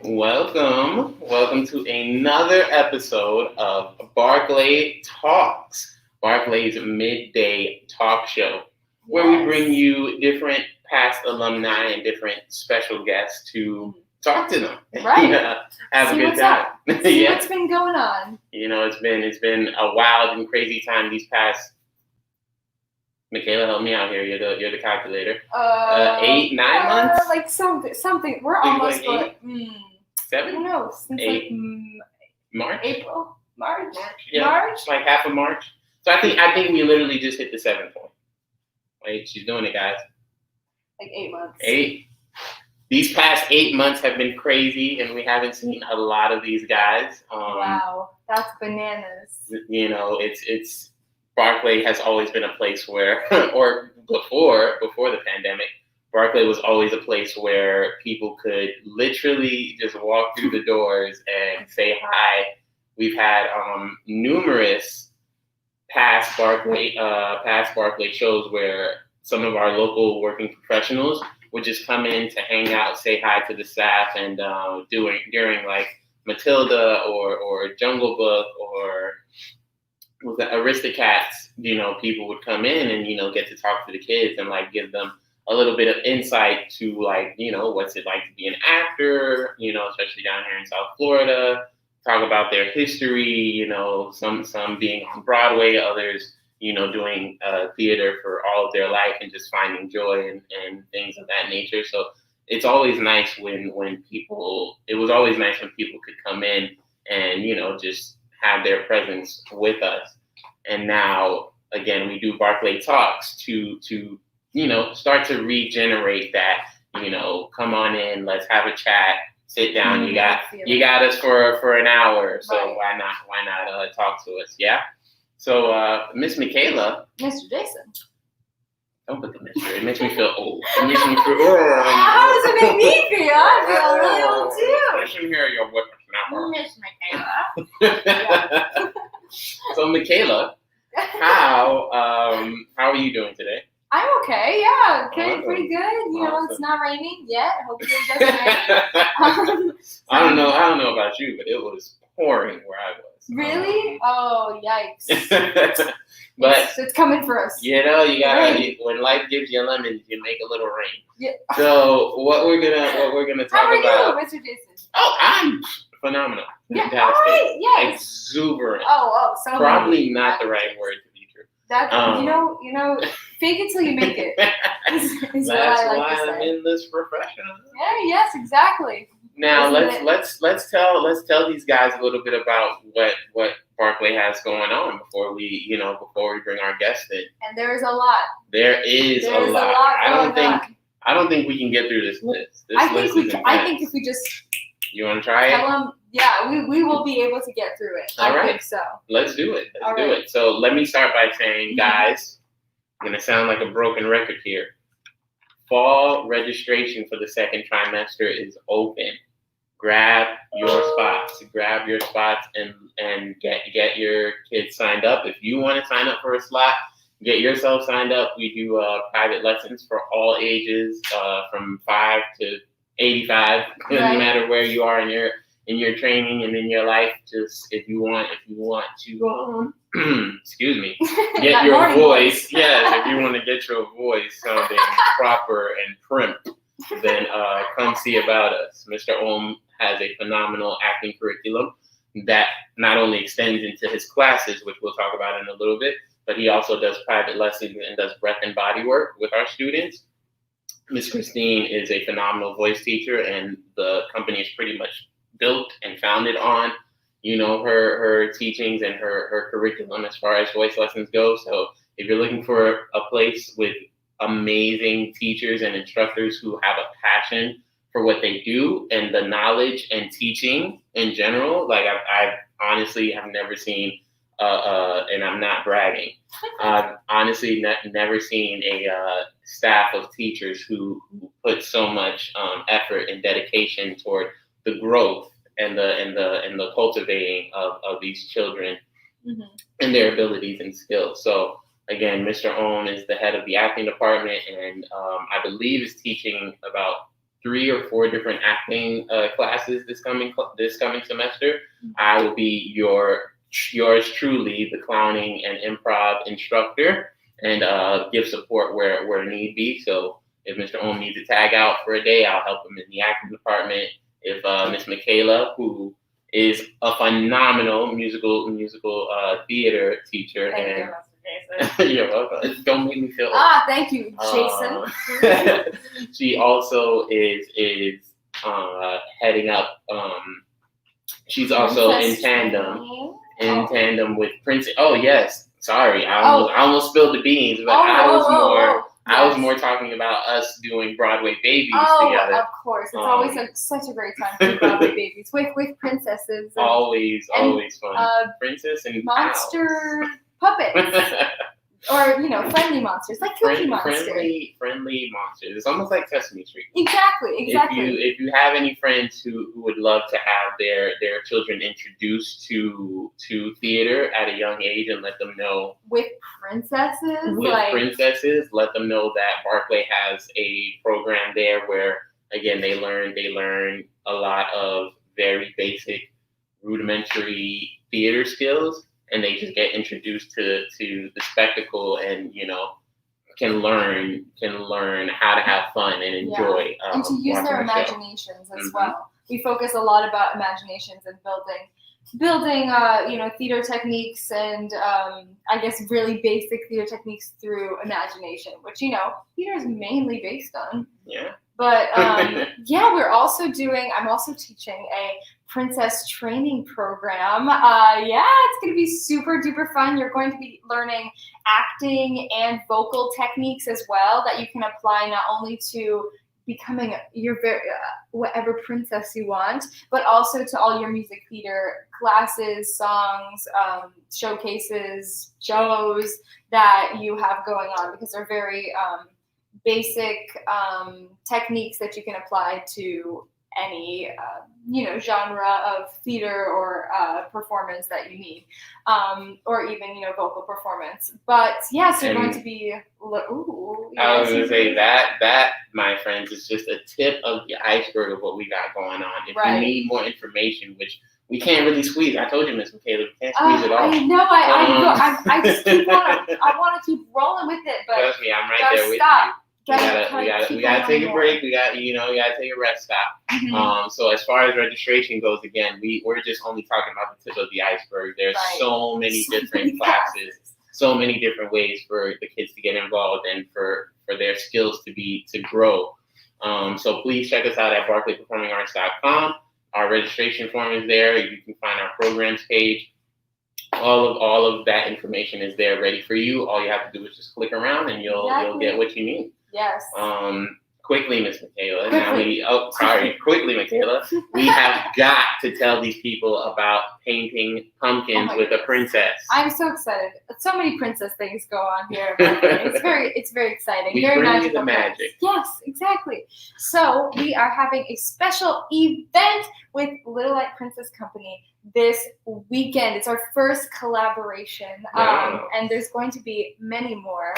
Welcome to another episode of BARCLAY Talks, Barclay's midday talk show, where we bring you different past alumni and different special guests to talk to them. Right. Have See a good time. See what's been going on. It's been a wild and crazy time these past. Michaela, help me out here. You're the calculator. 8, 9 months. Like something. We're almost like 7. Who knows? Since 8. March. April, March. Yeah. March. Like half of March. So I think we literally just hit the 7 point. Like she's doing it, guys. Like 8 months. 8. These past 8 months have been crazy, and we haven't seen a lot of these guys. Wow, that's bananas. It's Barclay has always been a place where, or before the pandemic, Barclay was always a place where people could literally just walk through the doors and say hi. We've had numerous past Barclay shows where some of our local working professionals would just come in to hang out, say hi to the staff, and during like Matilda or Jungle Book or with the Aristocats, people would come in and, get to talk to the kids and like give them a little bit of insight to like, what's it like to be an actor, especially down here in South Florida, talk about their history, some being on Broadway, others, doing theater for all of their life and just finding joy and things of that nature. So it's always nice when people could come in and, just have their presence with us. And now, again, we do BARCLAY Talks to start to regenerate that, come on in, let's have a chat, sit down. You got us for an hour, so right. why not talk to us? Yeah. So Miss Michaela. Mr. Jason. Don't put the Mr. It makes me feel old. It makes me feel How does it make me feel? I feel really old too. I should hear your whippers now. Miss Michaela. So Michaela, how are you doing today? I'm okay. Yeah, Awesome. Pretty good. Awesome. It's not raining yet. Hopefully it doesn't rain. I don't know about you, but it was pouring where I was. Really? Oh, yikes! But it's coming for us. you gotta when life gives you lemons, you make a little rain. Yeah. So what we're gonna talk about? How are you, Mr. Jason? Oh, I'm phenomenal. Yeah. Fantastic. All right. Yes. Exuberant. So probably not the right word to be true. That fake it till you make it. Is That's what I like why to say. I'm in this profession. Yeah. Yes. Exactly. Now Isn't let's tell these guys a little bit about what Barclay has going on before we bring our guests in. And there's a lot. There is a lot. I don't think we can get through this list. I think if we just you want to try it? tell them, yeah, we will be able to get through it. All I right. think so. Let's do it. Let's All do right. it. So let me start by saying, guys, I'm gonna sound like a broken record here. Fall registration for the second trimester is open. Grab your spots and get your kids signed up. If you want to sign up for a slot, get yourself signed up. We do private lessons for all ages, from 5 to 85. Right. No matter where you are in your training and in your life. Just if you want to excuse me, get your voice. Yes, if you want to get your voice sounding proper and prim, then come see about us. Mr. Ohm has a phenomenal acting curriculum that not only extends into his classes, which we'll talk about in a little bit, but he also does private lessons and does breath and body work with our students. Miss Christine is a phenomenal voice teacher, and the company is pretty much built and founded on, her teachings and her curriculum as far as voice lessons go. So if you're looking for a place with amazing teachers and instructors who have a passion for what they do and the knowledge and teaching in general, like I honestly have never seen, and I'm not bragging, I've honestly never seen a staff of teachers who put so much effort and dedication toward the growth and the cultivating of these children and their abilities and skills. So again, Mr. Ohm is the head of the acting department, and I believe is teaching about 3 or 4 different acting classes this coming semester. I will be yours truly, the clowning and improv instructor, and give support where need be. So if Mr. Ohm needs a tag out for a day, I'll help him in the acting department. If Miss Michaela, who is a phenomenal musical theater teacher, Thank and you, Mr. Jason. you're welcome. Don't make me feel. Thank you, Jason. She also is heading up. She's also in tandem with Prince. Oh yes, sorry, I almost spilled the beans, but I was more talking about us doing Broadway Babies together. Of course, it's always such a great time to do Broadway Babies with princesses. Always fun. Princess and monster puppets. Or, friendly monsters, like Cookie Monster. Friendly monsters. It's almost like Sesame Street. Exactly. If you have any friends who would love to have their children introduced to theater at a young age and let them know. With princesses, let them know that Barclay has a program there where, again, they learn a lot of very basic, rudimentary theater skills. And they just get introduced to the spectacle, and can learn how to have fun and enjoy. And to use their imaginations as well. We focus a lot about imaginations and building theater techniques and I guess really basic theater techniques through imagination, which theater is mainly based on. Yeah. But I'm also teaching a princess training program. It's going to be super duper fun. You're going to be learning acting and vocal techniques as well that you can apply not only to becoming your very whatever princess you want, but also to all your music theater classes, songs, showcases, shows that you have going on, because they're very basic techniques that you can apply to any genre of theater or performance that you need, or even vocal performance. But yes, you're going to be. I was going to say that, my friends, is just a tip of the iceberg of what we got going on. If you need more information, which we can't really squeeze. I told you, Miss Michaela, we can't squeeze it all. I know. I just I want to keep rolling with it, but trust me, I'm right there with you. We gotta take a break. We gotta take a rest stop. Mm-hmm. So as far as registration goes, again, we're just only talking about the tip of the iceberg. There's so many different classes, so many different ways for the kids to get involved and for their skills to grow. So please check us out at BarclayPerformingArts.com. Our registration form is there. You can find our programs page. All of that information is there ready for you. All you have to do is just click around and you'll get what you need. Yes. Quickly, Miss Michaela. Quickly, Michaela. We have got to tell these people about painting pumpkins with a princess. I'm so excited. So many princess things go on here. It's very exciting. We very bring magical. You the magic. Yes, exactly. So we are having a special event with Little Light Princess Company this weekend. It's our first collaboration, and there's going to be many more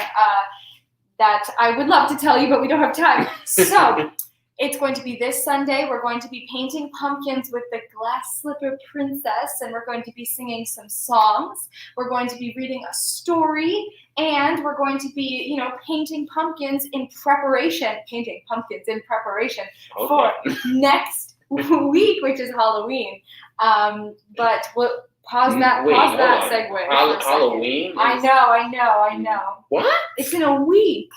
that I would love to tell you, but we don't have time. So it's going to be this Sunday. We're going to be painting pumpkins with the Glass Slipper Princess, and we're going to be singing some songs. We're going to be reading a story, and we're going to be, painting pumpkins in preparation for next week, which is Halloween. But we'll pause that segue. Halloween? I know. What? It's in a week.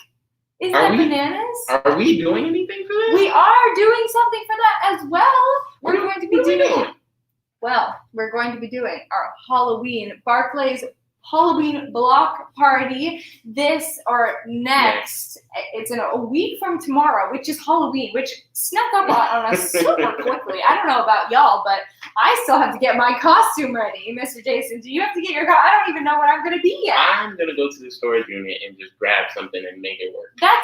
Isn't that bananas? Are we doing anything for that? We are doing something for that as well. We're going to be doing. Well, we're going to be doing our Barclays Halloween block party this or next. It's in a week from tomorrow, which is Halloween, which snuck up on us super quickly. I don't know about y'all, but I still have to get my costume ready. Mr. Jason, do you have to get your I don't even know what I'm going to be yet. I'm going to go to the storage unit and just grab something and make it work. That's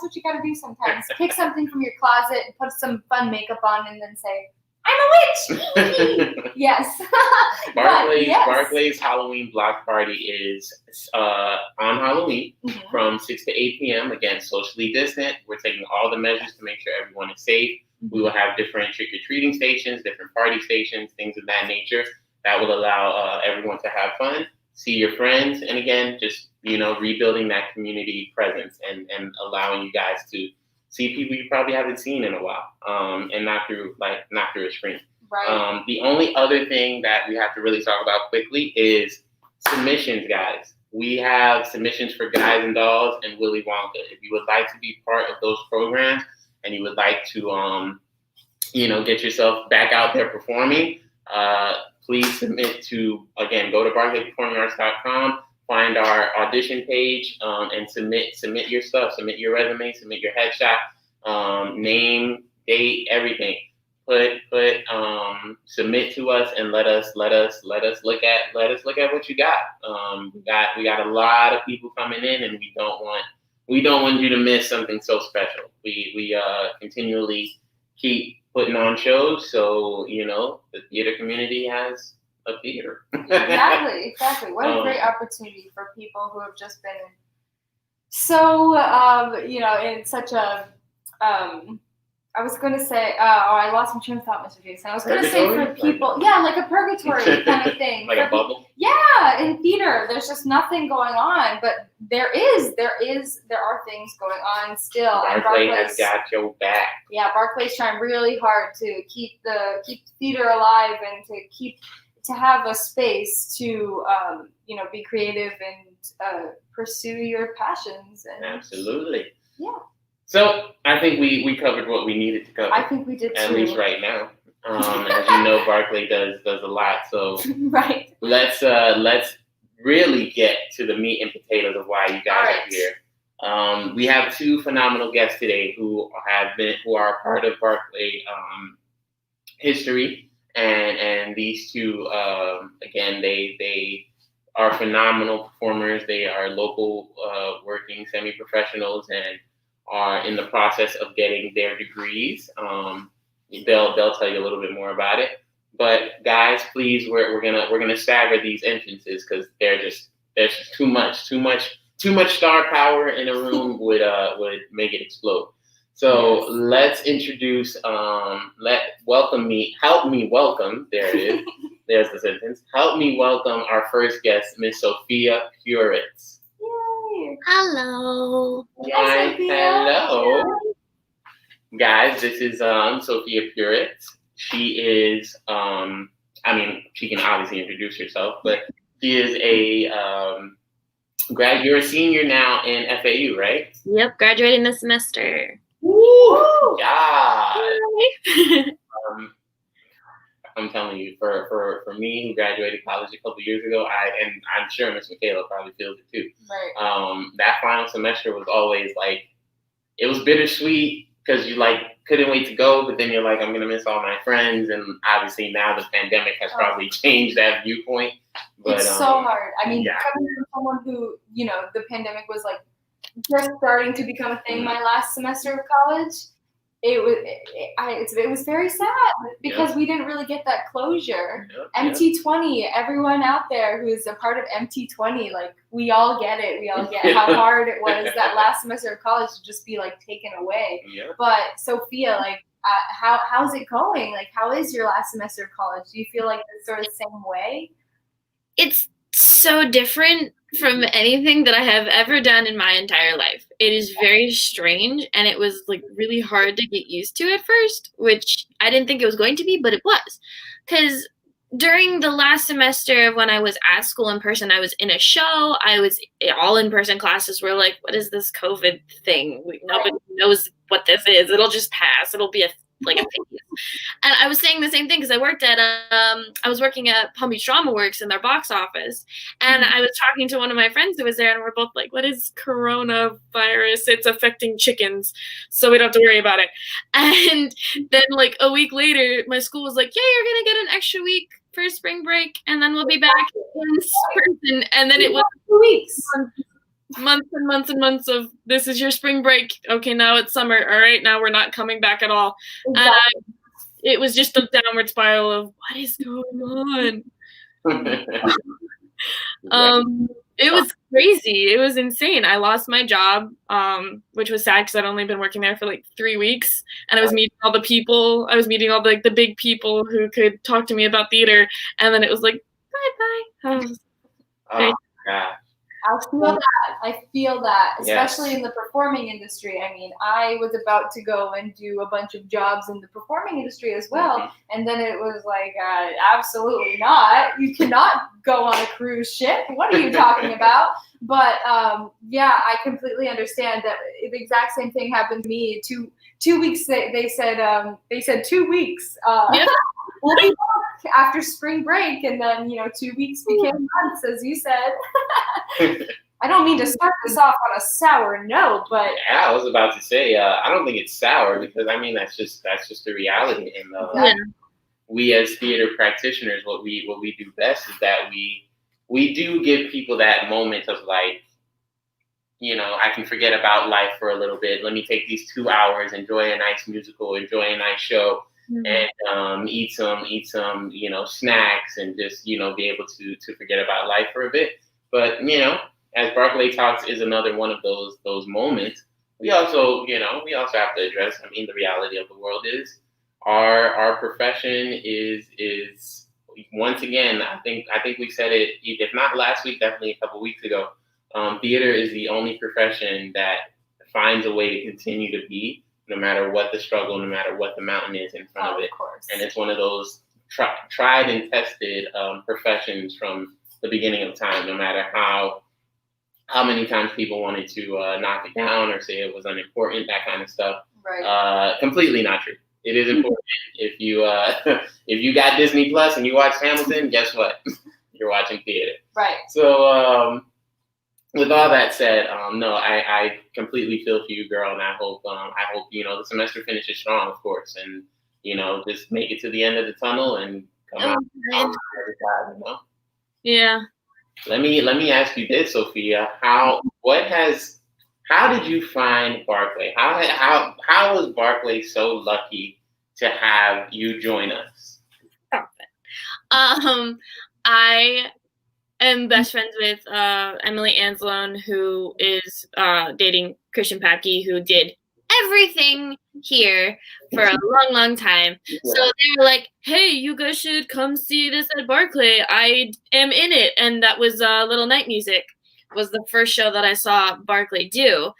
what you got to do sometimes. Pick something from your closet and put some fun makeup on and then say, I'm a witch. Yes. Barclays Halloween block party is on Halloween from 6 to 8 p.m. Again, socially distant. We're taking all the measures to make sure everyone is safe. We will have different trick-or-treating stations, different party stations, things of that nature that will allow everyone to have fun, see your friends, and again, just, rebuilding that community presence and allowing you guys to see people you probably haven't seen in a while, and not through a screen. Right. The only other thing that we have to really talk about quickly is submissions, guys. We have submissions for Guys and Dolls and Willy Wonka. If you would like to be part of those programs and you would like to, get yourself back out there performing, please submit to, again, go to BarclayPerformingArts.com, find our audition page, and submit your stuff, submit your resume, submit your headshot, name, date, everything. Submit to us and let us look at what you got. We got a lot of people coming in, and we don't want you to miss something so special. We continually keep putting on shows, so the theater community has a theater. Exactly. What a great opportunity for people who have just been so in such a I was going to say, I lost my train of thought, Mr. Jason. I was going to say for people, like a purgatory kind of thing. Like a bubble? Yeah, in theater, there's just nothing going on, but there are things going on still. Barclay has got your back. Yeah, Barclay's trying really hard to keep the theater alive and to have a space to, be creative and pursue your passions. And, absolutely. Yeah. So I think we covered what we needed to cover. I think we did too. At least right now. As you know, Barclay does a lot. So right. Let's really get to the meat and potatoes of why you guys are here. We have two phenomenal guests today who are part of Barclay history, and these two again they are phenomenal performers. They are local working semi-professionals and are in the process of getting their degrees. They'll tell you a little bit more about it. But guys, please, we're gonna stagger these entrances because there's just too much star power in a room would make it explode. So let's introduce. Help me welcome. There it is. There's the sentence. Help me welcome our first guest, Miss Sophia Puritz. Hello. Hi, hello. Guys, this is Sophia Puritz. She is, she can obviously introduce herself, but she is you're a senior now in FAU, right? Yep, graduating this semester. Woo! Yeah. I'm telling you, for me who graduated college a couple years ago, and I'm sure Miss Michaela probably feels it too. Right. That final semester was always it was bittersweet because you couldn't wait to go, but then you're like, I'm gonna miss all my friends, and obviously now the pandemic has probably changed that viewpoint. But it's so hard. I mean, coming from someone who the pandemic was just starting to become a thing my last semester of college. It was very sad because we didn't really get that closure. MT20, everyone out there who is a part of MT20, we all get it. We all get how hard it was that last semester of college to just be taken away. But Sophia, how's it going? How is your last semester of college? Do you feel it's sort of the same way? It's so different from anything that I have ever done in my entire life. It is very strange, and it was really hard to get used to at first, which I didn't think it was going to be, but it was. Because during the last semester when I was at school in person, I was in a show. I was all in-person classes were what is this COVID thing? Nobody knows what this is. It'll just pass. It'll be a phase. And I was saying the same thing because I was working at Palm Beach Drama Works in their box office, and I was talking to one of my friends who was there, and we're both what is coronavirus? It's affecting chickens, so we don't have to worry about it. And then a week later, my school was yeah, you're gonna get an extra week for spring break, and then we'll be back in person. And then it was 2 weeks. Months and months and months of this is your spring break. Okay, now it's summer. All right, now we're not coming back at all. Exactly. it was just a downward spiral of what is going on. It was crazy. It was insane. I lost my job, which was sad because I'd only been working there for like 3 weeks, and I was meeting all the people. I was meeting all the big people who could talk to me about theater, and then it was like bye bye. Oh God. I feel that, especially in the performing industry. I mean, I was about to go and do a bunch of jobs in the performing industry as well, and then it was like, absolutely not. You cannot go on a cruise ship. What are you talking about? But yeah, I completely understand that the exact same thing happened to me. Two weeks. They said 2 weeks. We'll be back after spring break, and then 2 weeks became months, as you said. I don't mean to start this off on a sour note, but yeah, I was about to say I don't think it's sour, because I mean that's just the reality. And we as theater practitioners, what we do best is that we do give people that moment of like, I can forget about life for a little bit. Let me take these 2 hours, enjoy a nice musical, enjoy a nice show. And eat some snacks, and just be able to forget about life for a bit. But as Barclay Talks is another one of those moments, we also have to address. I mean, the reality of the world is our profession is once again. I think we said it, if not last week, definitely a couple weeks ago. Theater is the only profession that finds a way to continue to be, no matter what the struggle, no matter what the mountain is in front of it. Course. And it's one of those tried and tested professions from the beginning of time, no matter how many times people wanted to knock it down or say it was unimportant, that kind of stuff. Right. Completely not true. It is important. If you got Disney Plus and you watch Hamilton, guess what? You're watching theater. Right. So with all that said, no, I completely feel for you, girl, and I hope the semester finishes strong, of course, and just make it to the end of the tunnel and come out on the other side. Yeah. Let me ask you this, Sophia. How did you find Barclay? How was Barclay so lucky to have you join us? Stop it. I am best friends with Emily Anzalone, who is dating Christian Papke, who did everything here for a long, long time. So they were like, hey, you guys should come see this at Barclay. I am in it. And that was Little Night Music was the first show that I saw Barclay do.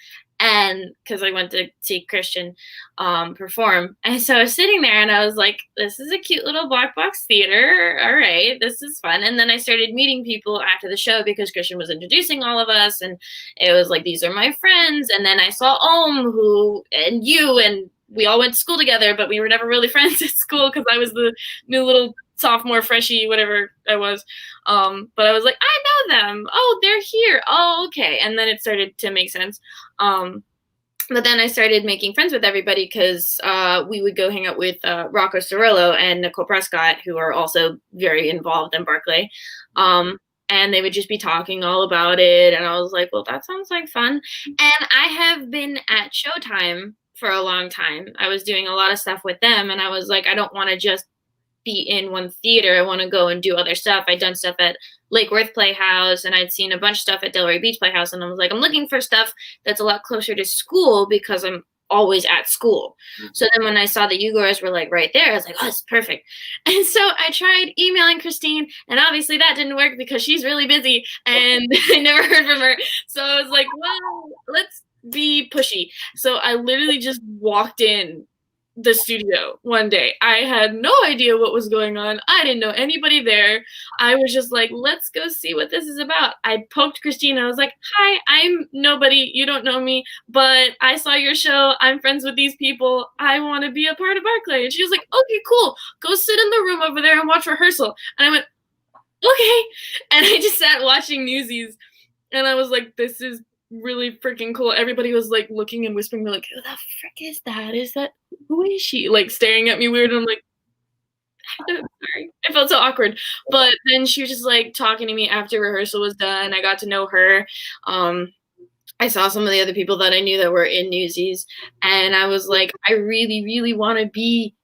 And because I went to see Christian perform. And so I was sitting there and I was like, this is a cute little black box theater. All right, this is fun. And then I started meeting people after the show because Christian was introducing all of us. And it was like, these are my friends. And then I saw and you, and we all went to school together, but we were never really friends at school because I was the new little sophomore, freshie, whatever I was. But I was like, I know them. Oh, they're here. Oh, okay. And then it started to make sense. But then I started making friends with everybody because we would go hang out with Rocco Cirillo and Nicole Prescott, who are also very involved in Barclay. And they would just be talking all about it. And I was like, well, that sounds like fun. And I have been at Showtime for a long time. I was doing a lot of stuff with them. And I was like, I don't want to just be in one theater. I want to go and do other stuff. I'd done stuff at Lake Worth Playhouse, and I'd seen a bunch of stuff at Delray Beach Playhouse. And I was like, I'm looking for stuff that's a lot closer to school because I'm always at school. So then when I saw that you guys were like right there, I was like, oh, it's perfect. And so I tried emailing Christine, and obviously that didn't work because she's really busy and I never heard from her. So I was like, well, let's be pushy. So I literally just walked in the studio one day. I had no idea what was going on. I didn't know anybody there. I was just like, let's go see what this is about. I poked Christine. I was like, hi, I'm nobody. You don't know me, but I saw your show. I'm friends with these people. I want to be a part of Barclay. And she was like, okay, cool. Go sit in the room over there and watch rehearsal. And I went, okay. And I just sat watching Newsies. And I was like, this is really freaking cool. Everybody was like looking and whispering, like, who the frick is that? Who is she? Like staring at me weird. And I'm like, sorry. I felt so awkward. But then she was just like talking to me after rehearsal was done. I got to know her. I saw some of the other people that I knew that were in Newsies. And I was like, I really, really want to be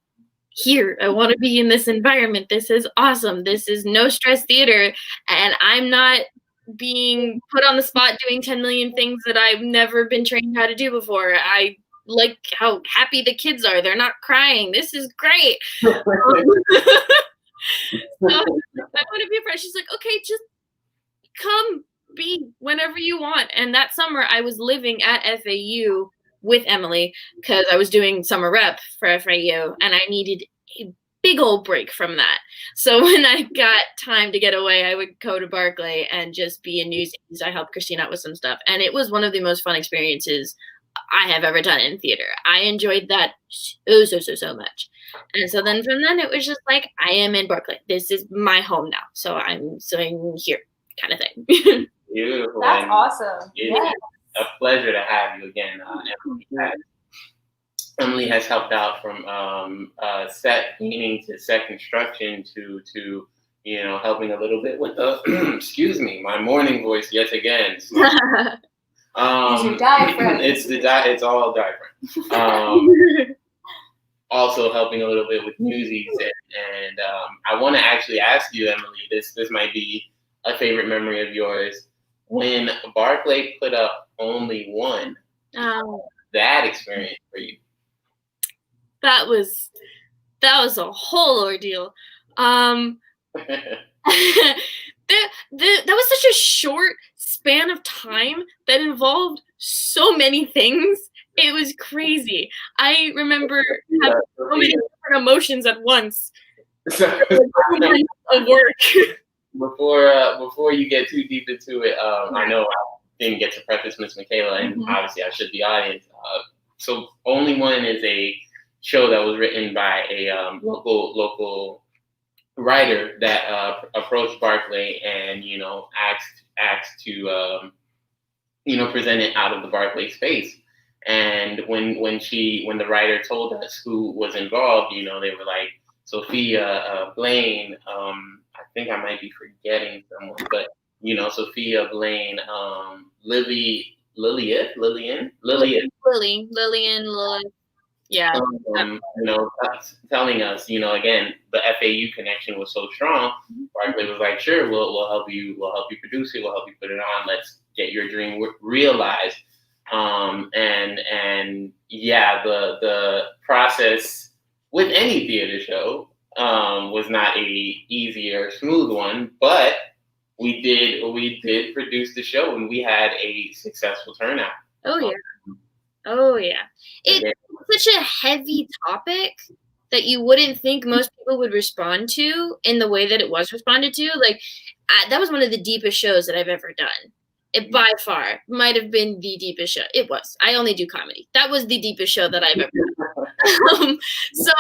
here. I want to be in this environment. This is awesome. This is no stress theater. And I'm not being put on the spot doing 10 million things that I've never been trained how to do before. I like how happy the kids are. They're not crying. This is great. So I want to be a friend. She's like, okay, just come be whenever you want. And that summer I was living at FAU with Emily because I was doing summer rep for FAU and I needed a big old break from that. So when I got time to get away, I would go to Barclay and just be in Newsies. I helped Christine out with some stuff. And it was one of the most fun experiences I have ever done in theater. I enjoyed that so much. And so then from then it was just like, I am in Barclay. This is my home now. So I'm sitting here kind of thing. Beautiful. That's awesome. It's a pleasure to have you again. Emily has helped out from set painting to set construction to helping a little bit with the excuse me, my morning voice yet again. So, it's your diaphragm. It's all diaphragm. Also helping a little bit with Newsies, and I want to actually ask you, Emily, this might be a favorite memory of yours. When Barclay put up only one, that experience for you? That was a whole ordeal. That was such a short span of time that involved so many things. It was crazy. I remember having so many different emotions at once. Of work. Before you get too deep into it, I know I didn't get to preface Miss Michaela, and obviously I should the audience. So Only One is a show that was written by a local writer that approached Barclay and asked to present it out of the Barclay space. And when the writer told us who was involved, they were like Sophia, Blaine. I think I might be forgetting someone, but Sophia, Blaine, Lillian. Yeah. Telling us, again, the FAU connection was so strong. Barclay was like, sure, we'll help you produce it, we'll help you put it on. Let's get your dream realized. And yeah, the process with any theater show was not a easy or smooth one, but we did produce the show and we had a successful turnout. Oh yeah. It's such a heavy topic that you wouldn't think most people would respond to in the way that it was responded to. Like that was one of the deepest shows that I've ever done. It by far might have been the deepest show. It was. I only do comedy. That was the deepest show that I've ever done. So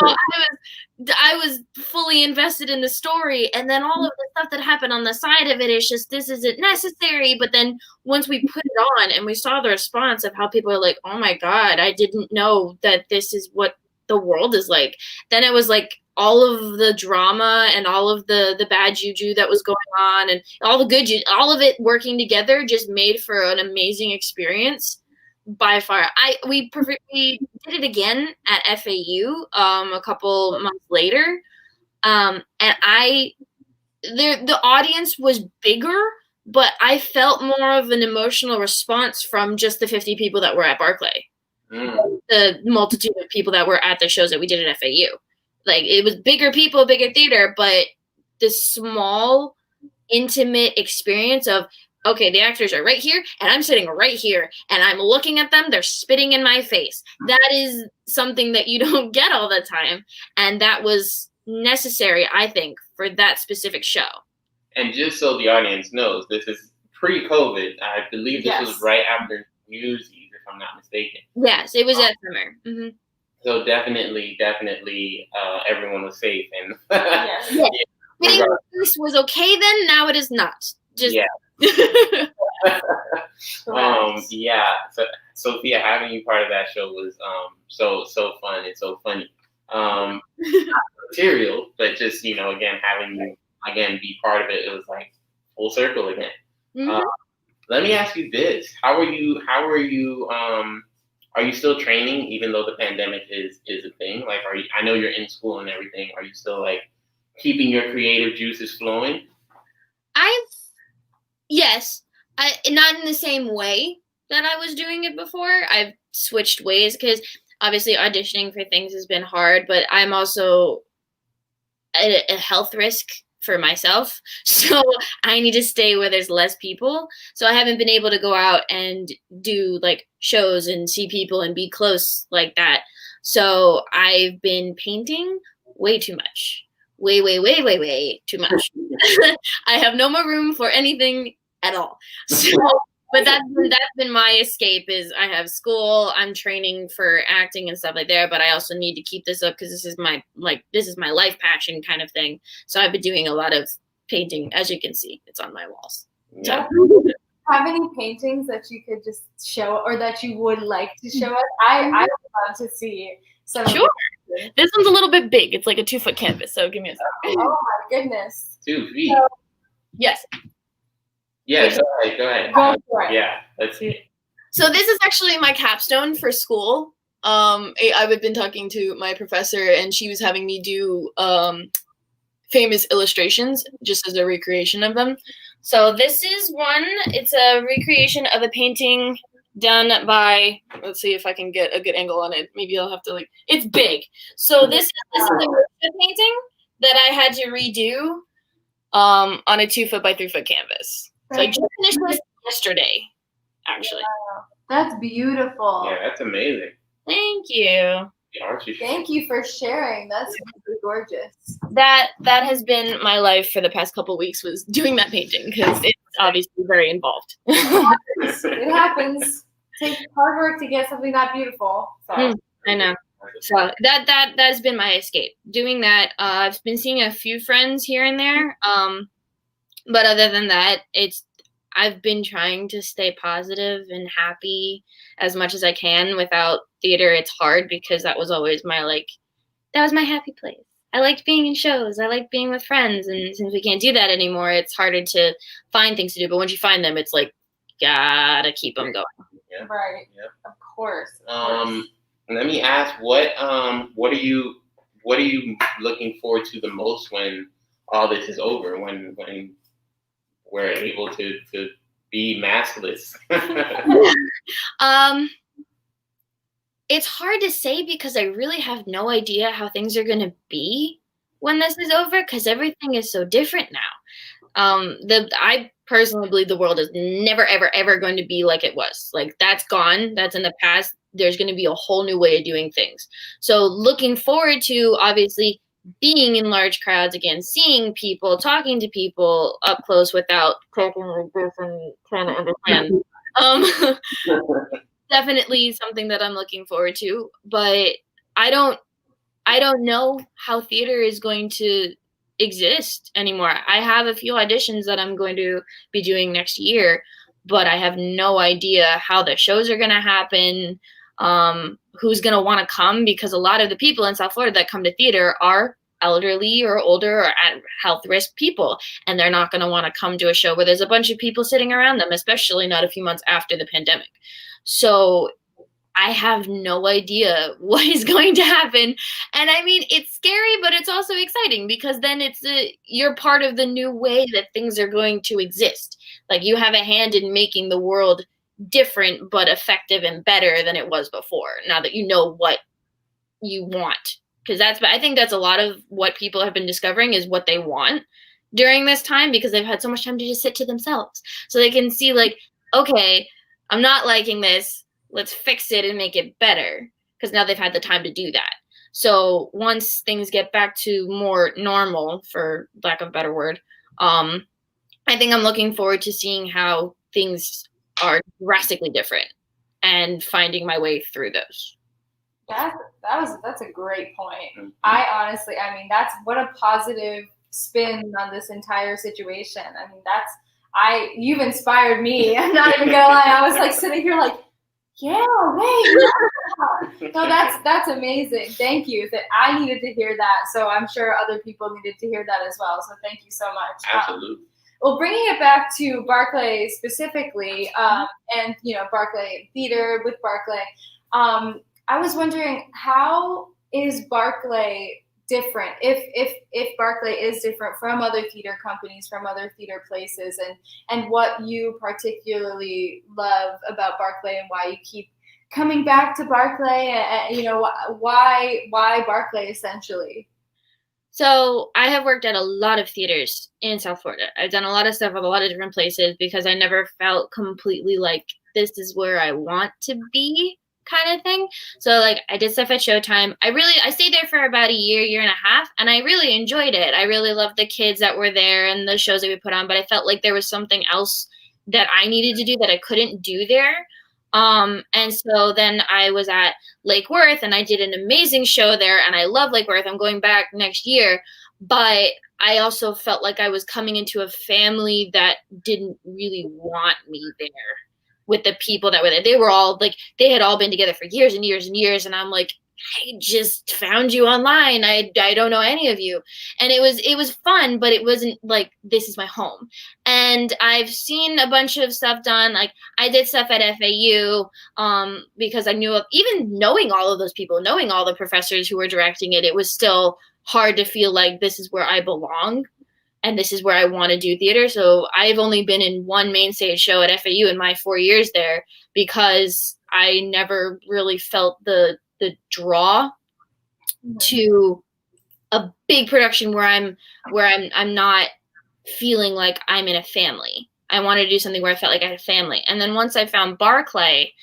I was fully invested in the story, and then all of the stuff that happened on the side of it is just, this isn't necessary. But then once we put it on and we saw the response of how people are like, oh my God, I didn't know that this is what the world is like. Then it was like all of the drama and all of the bad juju that was going on and all the good juju, all of it working together just made for an amazing experience. By far, we did it again at FAU a couple months later, and the audience was bigger, but I felt more of an emotional response from just the 50 people that were at Barclay, the multitude of people that were at the shows that we did at FAU. Like it was bigger people, bigger theater, but this small, intimate experience of, okay, the actors are right here, and I'm sitting right here, and I'm looking at them. They're spitting in my face. That is something that you don't get all the time, and that was necessary, I think, for that specific show. And just so the audience knows, this is pre-COVID. I believe this was right after Newsies, if I'm not mistaken. Yes, it was that summer. Mm-hmm. So definitely, everyone was safe, and This was okay then. Now it is not. Just So Sophia, having you part of that show was so fun and so funny. Material, but just again having you be part of it, it was like full circle again. Let me ask you this: How are you are you still training even though the pandemic is a thing? Like, I know you're in school and everything. Are you still like keeping your creative juices flowing? Yes, not in the same way that I was doing it before. I've switched ways because obviously auditioning for things has been hard, but I'm also a health risk for myself. So I need to stay where there's less people. So I haven't been able to go out and do like shows and see people and be close like that. So I've been painting way too much. Way too much. I have no more room for anything at all. So, but that's been my escape. Is I have school, I'm training for acting and stuff like that, but I also need to keep this up because this is my life passion kind of thing. So I've been doing a lot of painting, as you can see, it's on my walls. Yeah. Have any paintings that you could just show or that you would like to show us? I would love to see some. Sure. This one's a little bit big. It's like a 2-foot canvas, so give me a second. Oh my goodness. 2 feet. So, yes. Yeah, go ahead. Go for it. Yeah, let's see it. So this is actually my capstone for school. I've been talking to my professor, and she was having me do famous illustrations just as a recreation of them. So this is one. It's a recreation of a painting done by, let's see if I can get a good angle on it. Maybe I'll have to it's big. So this is a painting that I had to redo on a 2-foot by 3-foot canvas. So I just finished this yesterday, actually. Wow. That's beautiful. Yeah, that's amazing. Thank you. Thank you for sharing. That's really gorgeous. That has been my life for the past couple of weeks, was doing that painting because it's obviously very involved. It happens. It takes hard work to get something that beautiful. So. I know. So that has been my escape. Doing that, I've been seeing a few friends here and there. But other than that, I've been trying to stay positive and happy as much as I can. Without theater, it's hard because that was always that was my happy place. I liked being in shows. I liked being with friends. And since we can't do that anymore, it's harder to find things to do. But once you find them, it's gotta keep them going. Yeah. Right. Yeah. Of course. Let me ask, what are you looking forward to the most when all this is over? When we're able to be maskless? It's hard to say because I really have no idea how things are going to be when this is over because everything is so different now. I personally believe the world is never, ever, ever going to be like it was. That's gone. That's in the past. There's going to be a whole new way of doing things. So looking forward to, obviously, being in large crowds again, seeing people, talking to people up close without talking like this and trying to understand. Definitely something that I'm looking forward to, but I don't know how theater is going to exist anymore. I have a few auditions that I'm going to be doing next year, but I have no idea how the shows are going to happen, who's going to want to come, because a lot of the people in South Florida that come to theater are elderly or older or at health risk people, and they're not going to want to come to a show where there's a bunch of people sitting around them, especially not a few months after the pandemic. So I have no idea what is going to happen. And I mean, it's scary, but it's also exciting because then you're part of the new way that things are going to exist. You have a hand in making the world different, but effective and better than it was before. Now that you know what you want, because I think that's a lot of what people have been discovering is what they want during this time, because they've had so much time to just sit to themselves. So they can see okay, I'm not liking this. Let's fix it and make it better, because now they've had the time to do that. So once things get back to more normal, for lack of a better word, I think I'm looking forward to seeing how things are drastically different and finding my way through those. That's a great point. I mean, that's what a positive spin on this entire situation. I mean, you've inspired me. I'm not even gonna lie. I was sitting here yeah, wait. No, that's amazing. Thank you. That I needed to hear that. So I'm sure other people needed to hear that as well. So thank you so much. Absolutely. Well, bringing it back to Barclay specifically, and Barclay Theater with Barclay, I was wondering, how is Barclay different, if Barclay is different from other theater companies, from other theater places, and what you particularly love about Barclay and why you keep coming back to Barclay, and why Barclay essentially? So I have worked at a lot of theaters in South Florida. I've done a lot of stuff at a lot of different places because I never felt completely like this is where I want to be kind of thing. So like I did stuff at Showtime. I stayed there for about a year and a half, and I really enjoyed it. I really loved the kids that were there and the shows that we put on, but I felt like there was something else that I needed to do that I couldn't do there. And so then I was at Lake Worth and I did an amazing show there, and I love Lake Worth. I'm going back next year, but I also felt like I was coming into a family that didn't really want me there with the people that were there. They were all like, they had all been together for years and years and years. And I'm like, I just found you online. I don't know any of you. And it was fun, but it wasn't like, this is my home. And I've seen a bunch of stuff done. Like I did stuff at FAU because I knew of, even knowing all of those people, knowing all the professors who were directing it, it was still hard to feel like this is where I belong and this is where I want to do theater. So I've only been in one main stage show at FAU in my 4 years there because I never really felt the draw to a big production where I'm not feeling like I'm in a family. I wanted to do something where I felt like I had a family. And then once I found Barclay,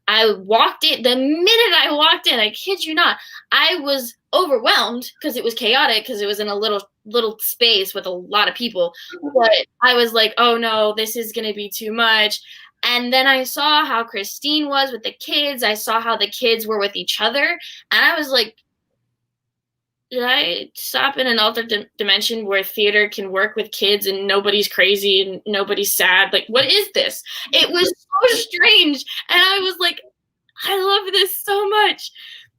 I walked in. The minute I walked in, I kid you not, I was overwhelmed because it was chaotic, because it was in a little space with a lot of people. But I was like, oh no, this is going to be too much. And then I saw how Christine was with the kids. I saw how the kids were with each other. And I was like, did I stop in an alternate dimension where theater can work with kids and nobody's crazy and nobody's sad? Like, what is this? It was so strange. And I was like, I love this so much.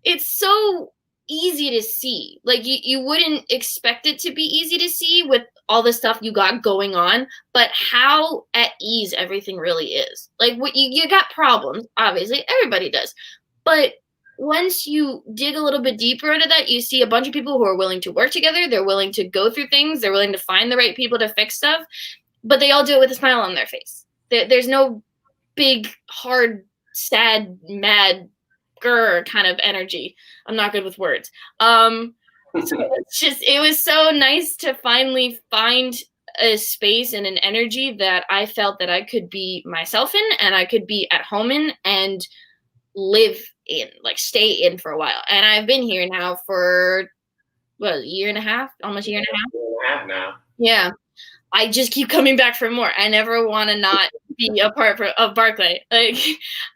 It's so easy to see. Like, you wouldn't expect it to be easy to see with all the stuff you got going on, but how at ease everything really is. Like, what you got problems, obviously, everybody does. But once you dig a little bit deeper into that, you see a bunch of people who are willing to work together. They're willing to go through things. They're willing to find the right people to fix stuff, but they all do it with a smile on their face. There's no big, hard, sad, mad, grr kind of energy. I'm not good with words. So it was so nice to finally find a space and an energy that I felt that I could be myself in, and I could be at home in, and live in, like stay in for a while. And I've been here now for a year and a half, almost a year and a half. Year and a half now. Yeah. I just keep coming back for more. I never want to not be a part of Barclay. Like,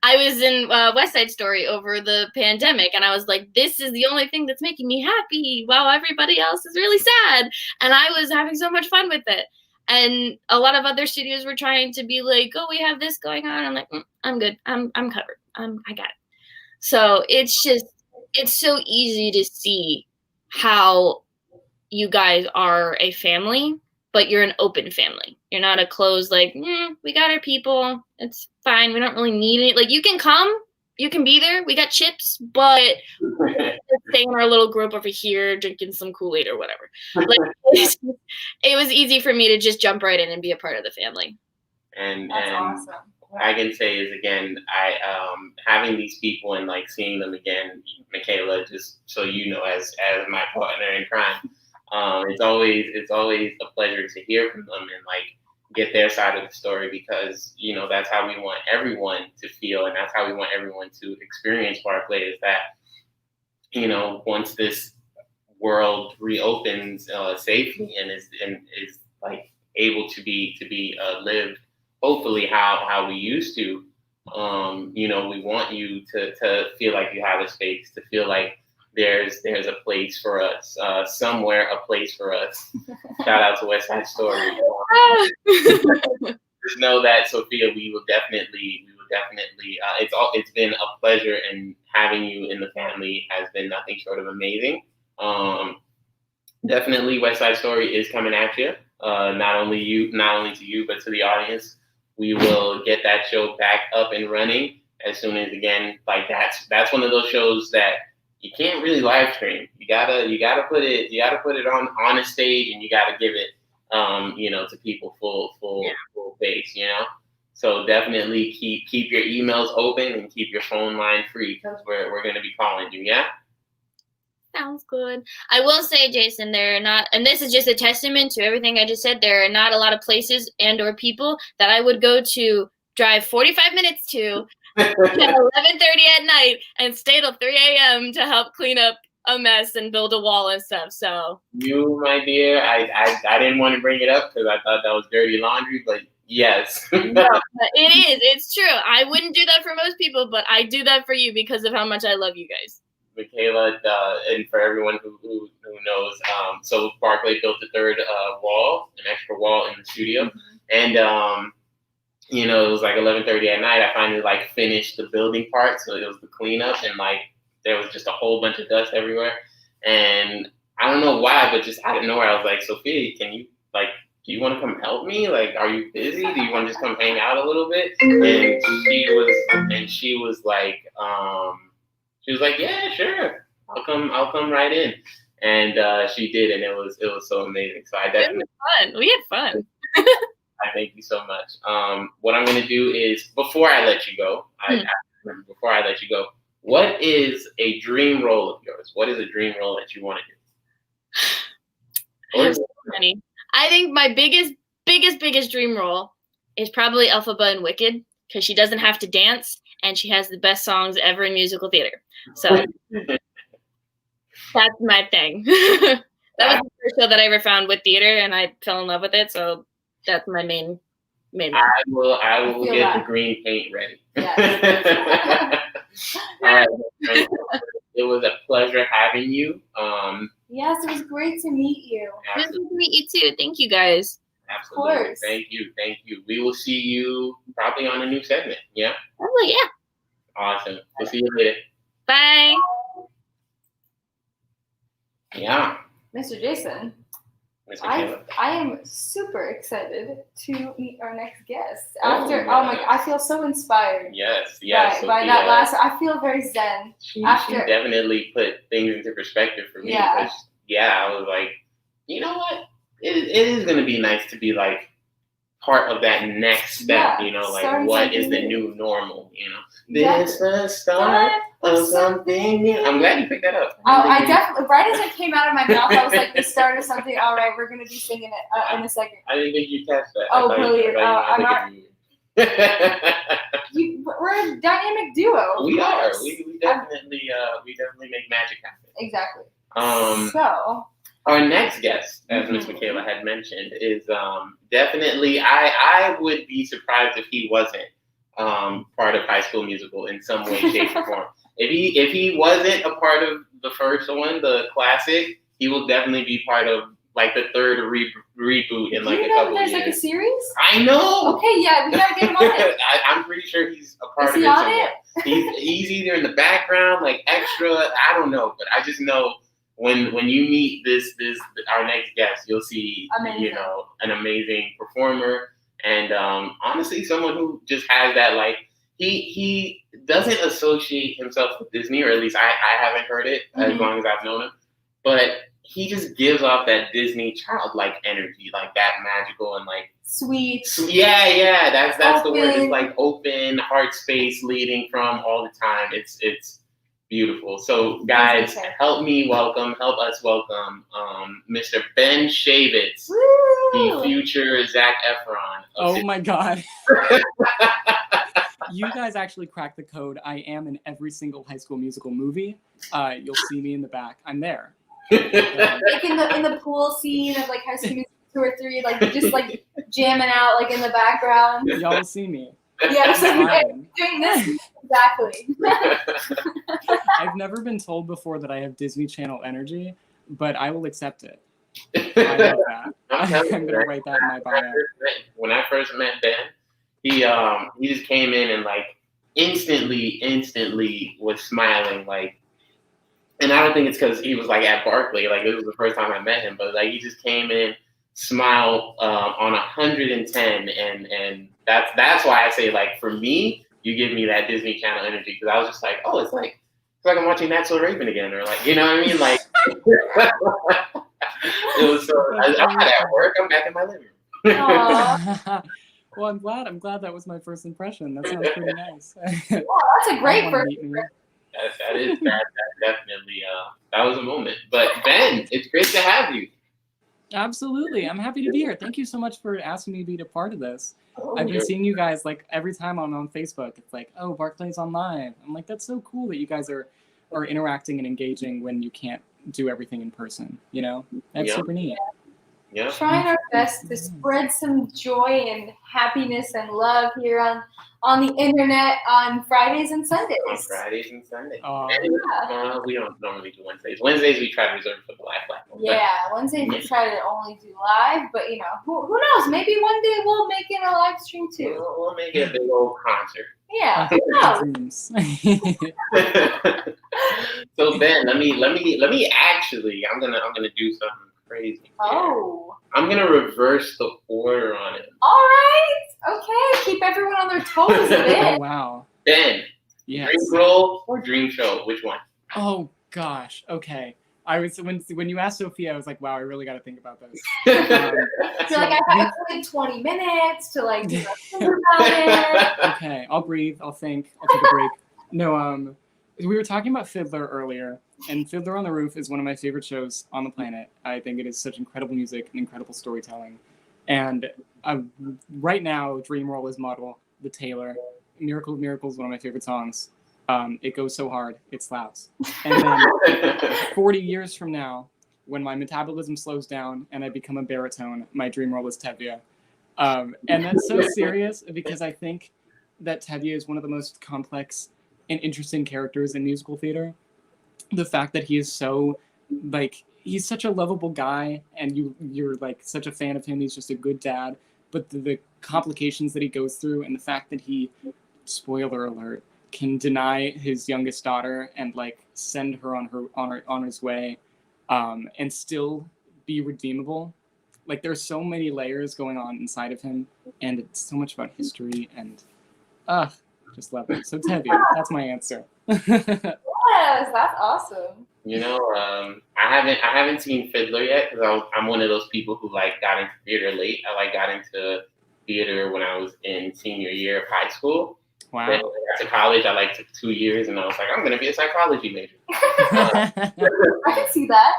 I was in West Side Story over the pandemic, and I was like, this is the only thing that's making me happy while everybody else is really sad. And I was having so much fun with it. And a lot of other studios were trying to be like, oh, we have this going on. I'm like, I'm good. I'm covered. I got it. So it's so easy to see how you guys are a family, but you're an open family. You're not a closed, like, we got our people. It's fine. We don't really need it. Like, you can come. You can be there. We got chips, but let's stay in our little group over here drinking some Kool-Aid or whatever. Like, it was easy for me to just jump right in and be a part of the family. And Awesome. What I can say is, again, I having these people and like seeing them again, Michaela, just so you know, as my partner in crime, it's always a pleasure to hear from them and like get their side of the story, because that's how we want everyone to feel, and that's how we want everyone to experience Barclay, is that once this world reopens safely and is like able to be lived, hopefully how we used to, we want you to feel like you have a space, to feel like there's a place for us, somewhere a place for us. Shout out to West Side Story. Just know that, Sophia, we will definitely. It's been a pleasure, and having you in the family has been nothing short of amazing. Definitely, West Side Story is coming at you. Not only to you, but to the audience. We will get that show back up and running. as soon as, again, like that's one of those shows that you can't really live stream. You gotta put it on a stage, and you gotta give it to people full face, So definitely keep your emails open and keep your phone line free, because we're gonna be calling you. Yeah. Sounds good. I will say, Jason, there are not, and this is just a testament to everything I just said, there are not a lot of places and or people that I would go to, drive 45 minutes to at 11:30 at night and stay till 3 a.m. to help clean up a mess and build a wall and stuff. So you, my dear, I didn't want to bring it up because I thought that was dirty laundry, but yes. No, but it's true. I wouldn't do that for most people, but I do that for you because of how much I love you guys. Michaela, and for everyone who knows, so Barclay built the third wall, an extra wall in the studio, and it was like 11:30 at night. I finally finished the building part, so it was the cleanup, and there was just a whole bunch of dust everywhere, and I don't know why, but just out of nowhere, I was like, Sophia, can you do you want to come help me? Are you busy? Do you want to just come hang out a little bit? And she was like, yeah, sure, I'll come right in, and she did, and it was so amazing. So I definitely we had fun. I thank you so much. What I'm gonna do is, before I let you go, what is a dream role of yours? What is a dream role that you want to do? There's so many. I think my biggest dream role is probably Elphaba in Wicked, because she doesn't have to dance and she has the best songs ever in musical theater. So that's my thing. That was the first show that I ever found with theater, and I fell in love with it. So that's my main one. I will get the green paint ready. Yes. All right, it was a pleasure having you. Yes, it was great to meet you. It was good to meet you too. Thank you guys. Absolutely. Of course. Thank you. We will see you probably on a new segment. Yeah. Oh yeah. Awesome. We'll see you later. Bye. Yeah. Mr. Jason, Mr. I Caleb. am super excited to meet our next guest. Oh My my God, I feel so inspired. Yes. By that last, I feel very zen. She definitely put things into perspective for me. Yeah. I was like, you know what? It is going to be nice to be part of that next step, what is the new normal, This the start of something new. I'm glad you picked that up. I definitely, right as it came out of my mouth, I was like, the start of something. All right, we're going to be singing it in a second. I didn't think you catch that. Oh, brilliant. We're a dynamic duo. We are. We definitely make magic happen. Exactly. So our next guest, as Miss Michaela had mentioned, is definitely, I would be surprised if he wasn't part of High School Musical in some way, shape, or form. If he wasn't a part of the first one, the classic, he will definitely be part of the third reboot in a couple there's years. A series? I know. Okay, yeah, we gotta get him on it. I'm pretty sure he's a part Is of he it on somewhere. it? He's either in the background, extra. I don't know, but I just know when you meet our next guest, you'll see an amazing performer, and honestly, someone who just has that he doesn't associate himself with Disney, or at least I haven't heard it as long as I've known him, but he just gives off that Disney childlike energy, that magical and sweet. Yeah, that's the word. It's open heart space leading from all the time. It's beautiful. So guys, help us welcome Mr. Ben Shavitz, the future Zac Efron. Oh my God. You guys actually cracked the code. I am in every single High School Musical movie. You'll see me in the back. I'm there. In the pool scene of High School Musical 2 or 3, just jamming out in the background. Y'all will see me. Yeah, doing this exactly. I've never been told before that I have Disney Channel energy, but I will accept it. I love that. I'm gonna write that in my bio. When I first met Ben, he just came in and instantly was smiling and I don't think it's because he was at Barclay, it was the first time I met him, but he just came in, smiled on 110, and that's why I say for me, you give me that Disney Channel energy, because I was just like, oh, it's like I'm watching That's So Raven again, or like, you know what I mean? Like, it was so. I'm not at work. I'm back in my living room. Well, I'm glad that was my first impression. That sounds pretty nice. Wow, that's a great first impression. That definitely that was a moment. But Ben, it's great to have you. Absolutely, I'm happy to be here. Thank you so much for asking me to be a part of this. Oh, I've been seeing you guys like every time I'm on Facebook. It's like, oh, Barclays online. I'm like, that's so cool that you guys are interacting and engaging when you can't do everything in person. You know, that's super neat. Yeah. Trying our best to spread some joy and happiness and love here on the internet on Fridays and Sundays. On Fridays and Sundays. Yeah. We don't normally do Wednesdays. Wednesdays we try to reserve for the live platform. Yeah, Wednesdays we try to only do live, but you know, who knows? Maybe one day we'll make it a live stream too. We'll make it a big old concert. Yeah, who knows? So Ben, let me actually, I'm gonna do something crazy. Oh. I'm gonna reverse the order on it. All right. Okay. Keep everyone on their toes a bit. Oh, wow. Ben, Yes. dream role or dream show? Which one? Oh gosh. Okay. I was when you asked Sophia, I was like, wow, I really got to think about this. So like I have like 20 minutes to like think about it. Okay, I'll breathe. I'll think. I'll take a break. No, we were talking about Fiddler earlier, and Fiddler on the Roof is one of my favorite shows on the planet. I think it is such incredible music and incredible storytelling. And right now, dream role is Model, the Taylor. Miracle of Miracles, one of my favorite songs. It goes so hard, it slaps. And then 40 years from now, when my metabolism slows down and I become a baritone, my dream role is Tevye. And that's so serious because I think that Tevye is one of the most complex and interesting characters in musical theater. The fact that he is so, like, he's such a lovable guy and you're like such a fan of him. He's just a good dad. But the complications that he goes through and the fact that he, spoiler alert, can deny his youngest daughter and like send her on his way, and still be redeemable. Like there's so many layers going on inside of him, and it's so much about history and just love it. So Tevye, that's my answer. Yes, that's awesome. You know, I haven't seen Fiddler yet because I'm one of those people who like got into theater late. I like got into theater when I was in senior year of high school. Wow. Then when I got to college, I like took 2 years, and I was like, I'm gonna be a psychology major. I can see that.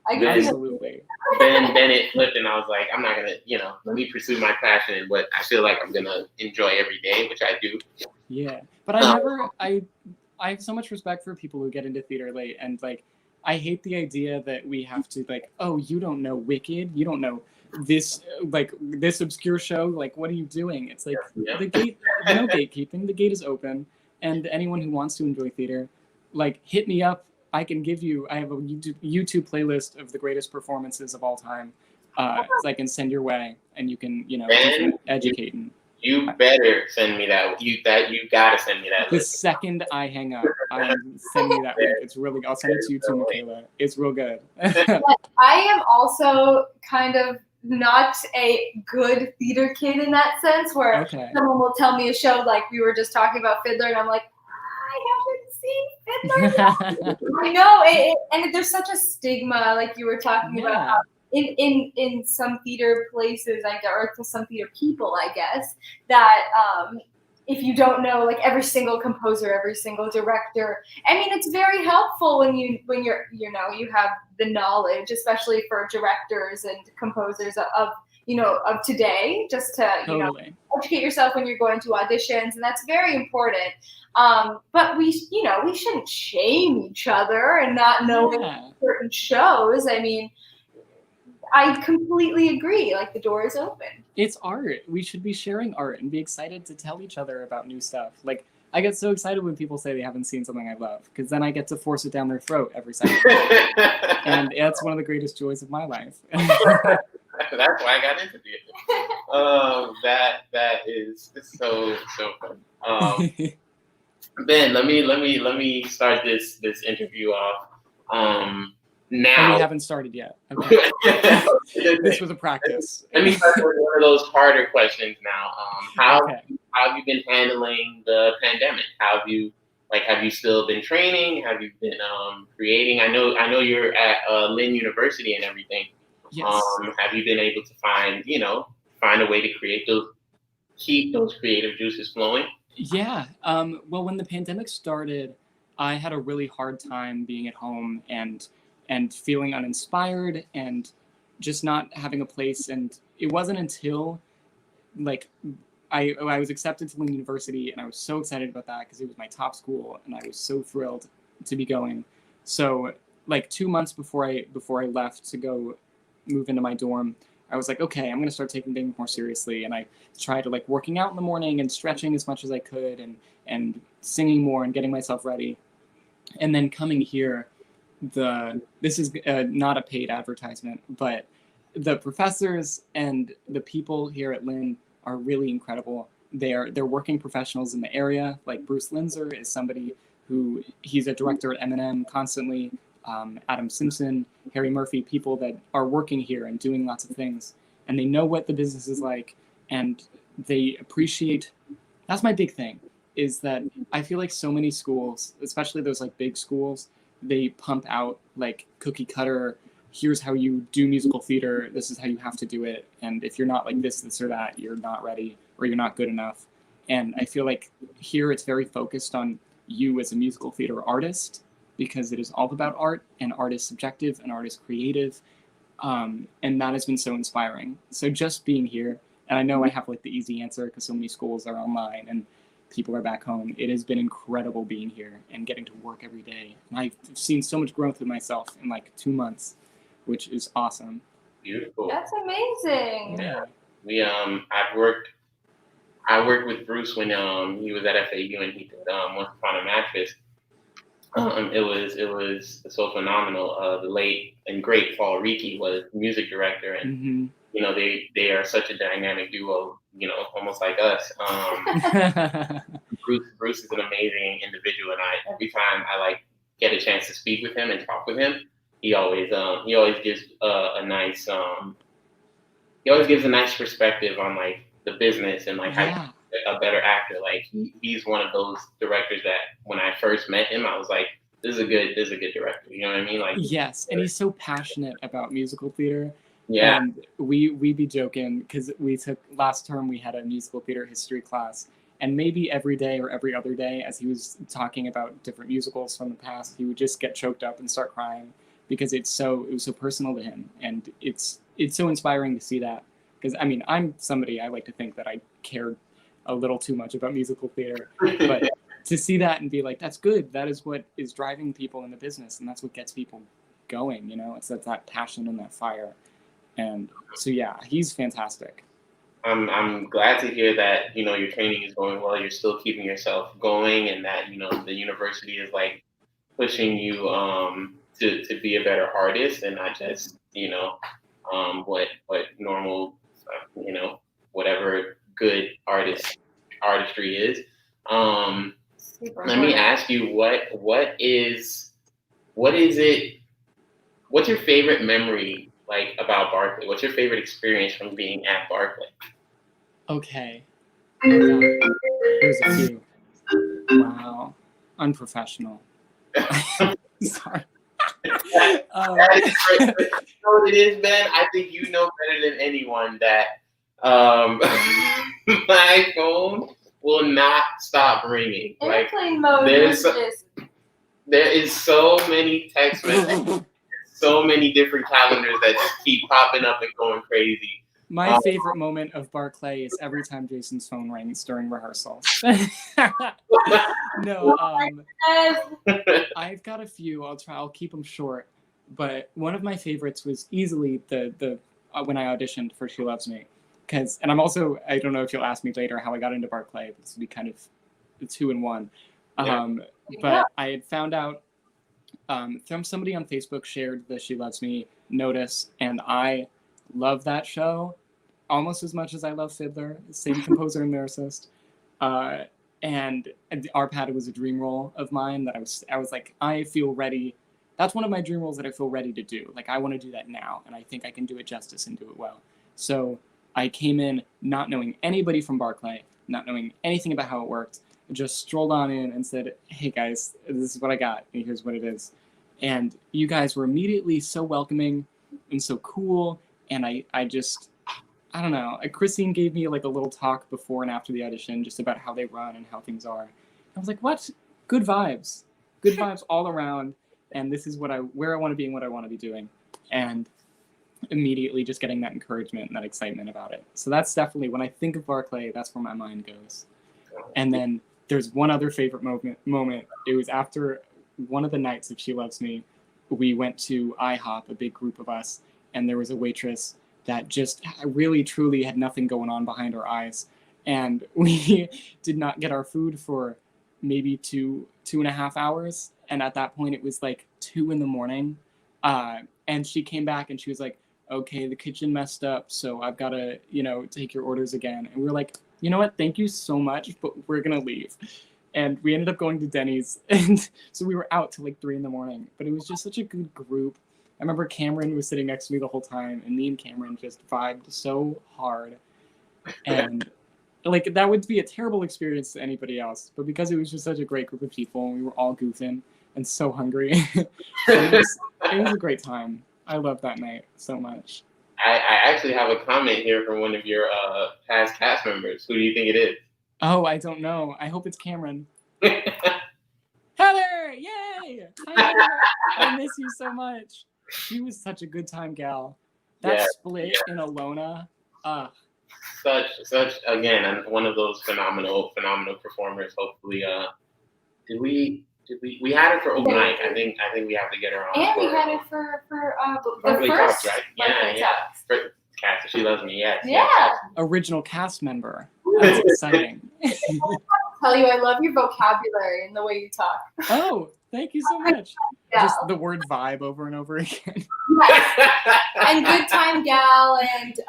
I can see Absolutely. Then it flipped, and I was like, I'm not gonna, let me pursue my passion and what I feel like I'm gonna enjoy every day, which I do. Yeah, but I have so much respect for people who get into theater late, and like, I hate the idea that we have to like, oh, you don't know Wicked, you don't know this obscure show, like what are you doing? It's like the gate, no gatekeeping, the gate is open, and anyone who wants to enjoy theater, like hit me up. I have a YouTube playlist of the greatest performances of all time, so I can send your way, and you can educate. You better send me that. You gotta send me that. The second I hang up, I'm sending you that link. It's really. I'll send it to you too, Michaela. It's real good. But I am also kind of not a good theater kid in that sense, where someone will tell me a show like we were just talking about Fiddler, and I'm like, I haven't seen Fiddler. I know, and there's such a stigma, like you were talking about. How in some theater places, or to some theater people, I guess, that if you don't know like every single composer, every single director, I mean, it's very helpful when you're you have the knowledge, especially for directors and composers of today, just to educate yourself when you're going to auditions, and that's very important. But we shouldn't shame each other and not knowing certain shows. I mean, I completely agree. Like, the door is open. It's art. We should be sharing art and be excited to tell each other about new stuff. Like, I get so excited when people say they haven't seen something I love, because then I get to force it down their throat every second. And that's one of the greatest joys of my life. That's why I got into theater. That is so fun. Ben, let me start this interview off. Now we haven't started yet. Okay. This was a practice. Let me start with one of those harder questions now. have you been handling the pandemic? Have you still been training? Have you been creating? I know you're at Lynn University and everything. Yes. Have you been able to find a way to keep those creative juices flowing? Yeah. Well, when the pandemic started, I had a really hard time being at home and feeling uninspired and just not having a place. And it wasn't until like I was accepted to Lynn University, and I was so excited about that because it was my top school, and I was so thrilled to be going. So like 2 months before I left to go move into my dorm, I was like, okay, I'm gonna start taking things more seriously, and I tried like working out in the morning and stretching as much as I could, and singing more and getting myself ready. And then coming here, this is not a paid advertisement, but the professors and the people here at Lynn are really incredible. They're working professionals in the area. Like Bruce Linzer is somebody who he's a director at M&M constantly. Adam Simpson, Harry Murphy, people that are working here and doing lots of things, and they know what the business is like, and they appreciate. That's my big thing, is that I feel like so many schools, especially those like big schools, they pump out like cookie cutter, here's how you do musical theater, this is how you have to do it, and if you're not like this or that, you're not ready or you're not good enough. And I feel like here it's very focused on you as a musical theater artist, because it is all about art, and art is subjective and art is creative, and that has been so inspiring. So just being here, and I know I have like the easy answer because so many schools are online and people are back home. It has been incredible being here and getting to work every day. And I've seen so much growth in myself in like 2 months, which is awesome. Beautiful. That's amazing. Yeah. I worked with Bruce when he was at FAU and he did Once Upon a Mattress. It was so phenomenal. The late and great Paul Ricci was music director, and they are such a dynamic duo. Almost like us. Bruce is an amazing individual, and every time I get a chance to speak with him and talk with him, he always gives a nice perspective on like the business and like how a better actor. Like he's one of those directors that when I first met him, I was like, this is a good director. You know what I mean? Like yes, and he's so passionate about musical theater. Yeah. And we be joking because last term we had a musical theater history class, and maybe every day or every other day as he was talking about different musicals from the past, he would just get choked up and start crying because it was so personal to him, and it's so inspiring to see that. Because I mean, I'm somebody, I like to think that I cared a little too much about musical theater, but to see that and be like, that's good. That is what is driving people in the business, and that's what gets people going. It's that passion and that fire. And so yeah, he's fantastic. I'm glad to hear that your training is going well. You're still keeping yourself going, and that the university is like pushing you to be a better artist, and not just what normal whatever good artistry is. Let me ask you, what is it? What's your favorite memory like about Barclay? What's your favorite experience from being at Barclay? Okay. There's a few. Wow. Unprofessional. Sorry. That is great. You know what it is, Ben? I think you know better than anyone that my phone will not stop ringing. Airplane mode. There is so many text messages, so many different calendars that just keep popping up and going crazy. My favorite moment of Barclay is every time Jason's phone rings during rehearsal. No, I've got a few. I'll keep them short. But one of my favorites was easily the when I auditioned for She Loves Me. And I'm also, I don't know if you'll ask me later how I got into Barclay. This would be kind of the 2 in 1. But I had found out from somebody on Facebook shared the She Loves Me notice, and I love that show almost as much as I love Fiddler, same composer and lyricist. And Arpad was a dream role of mine that I was like, I feel ready. That's one of my dream roles that I feel ready to do. Like, I want to do that now, and I think I can do it justice and do it well. So I came in not knowing anybody from Barclay, not knowing anything about how it worked. I just strolled on in and said, "Hey guys, this is what I got, and here's what it is." And you guys were immediately so welcoming and so cool. And I don't know. Christine gave me like a little talk before and after the audition just about how they run and how things are. I was like, what? Good vibes all around. And this is where I want to be and what I want to be doing. And immediately just getting that encouragement and that excitement about it. So that's definitely, when I think of Barclay, that's where my mind goes. And then there's one other favorite moment. It was after one of the nights of She Loves Me. We went to IHOP, a big group of us, and there was a waitress that just really, truly had nothing going on behind her eyes. And we did not get our food for maybe 2.5 hours. And at that point, it was like 2 a.m. And she came back and she was like, "Okay, the kitchen messed up, so I've got to, take your orders again." And we were like, "You know what? Thank you so much, but we're going to leave." And we ended up going to Denny's. And so we were out till like 3 a.m. But it was just such a good group. I remember Cameron was sitting next to me the whole time, and me and Cameron just vibed so hard. And like, that would be a terrible experience to anybody else. But because it was just such a great group of people, and we were all goofing and so hungry, it was a great time. I loved that night so much. I actually have a comment here from one of your past cast members. Who do you think it is? Oh, I don't know. I hope it's Cameron. Heather! Yay! Hi, Heather. I miss you so much. She was such a good time gal. That split in Alona. Such again, one of those phenomenal performers. Hopefully, we had her for open mic. I think we have to get her on. And we had it for the BARCLAY first Talks, right? BARCLAY Talks. For cast, She Loves Me. Yes. Yeah. Original cast member. That's exciting. Tell you, I love your vocabulary and the way you talk. Oh, thank you so much. Yeah. Just the word vibe over and over again. Yes. And good time gal and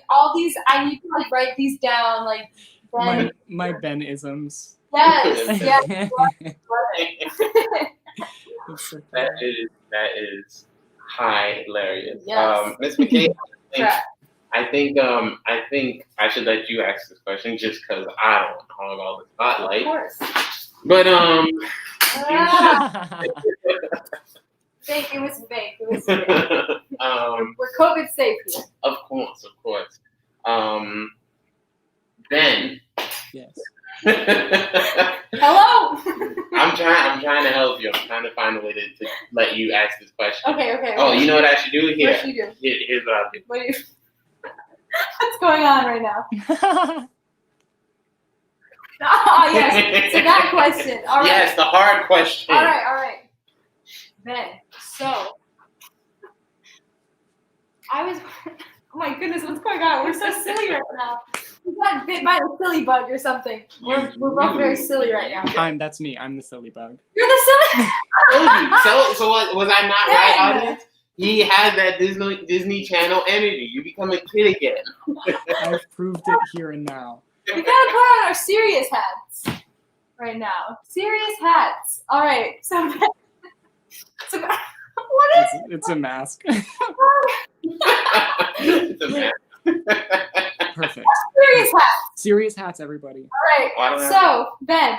all these. I need to like write these down. Like Ben. My Ben-isms. Yes. Yes. That is hilarious. Yes. Miss McKay, I think I should let you ask this question just because I don't want to hog all the spotlight. Of course. But Fake. It was fake. We're COVID safe here. Of course. Ben. Yes. Hello. I'm trying to help you. I'm trying to find a way to let you ask this question. Okay. Oh, you know what I should do here? What should you do? Here's what I'll do. What's going on right now? Oh, yes. So that question. All right. Yes, the hard question. All right. Ben, so I was. Oh my goodness, what's going on? We're so silly right now. We got bit by a silly bug or something. We're both very silly right now. That's me. I'm the silly bug. You're the silly. So what? Was I not right, audience? He had that Disney Channel energy. You become a kid again. I've proved it here and now. We gotta put on our serious hats right now. Serious hats. All right. So what is it? It's a mask. It's a mask. Perfect. Serious hats. Serious hats, everybody. All right. So Ben.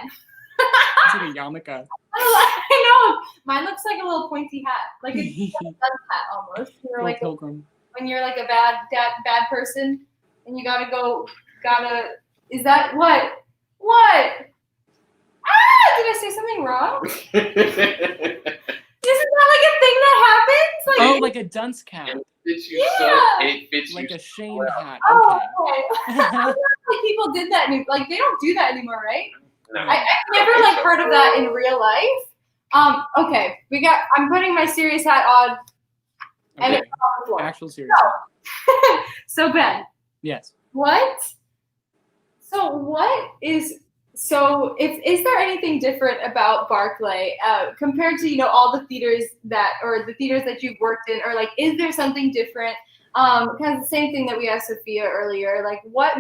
It's like a yarmulke. I know. Mine looks like a little pointy hat, like a sun hat almost. You're like pilgrim. When you're like a bad person, and you gotta. Is that what? What? Did I say something wrong? Isn't that like a thing that happens? Like a dunce cap. It fits like you a shame well. hat. Oh, okay. I don't know if people did that anymore. Like they don't do that anymore, right? No. I've never heard of that in real life. Okay, I'm putting my serious hat on, and it's on the floor. Actual serious. So Ben. Yes. What? Is there anything different about Barclay compared to all the theaters that you've worked in, or like is there something different? Kind of the same thing that we asked Sophia earlier. Like, why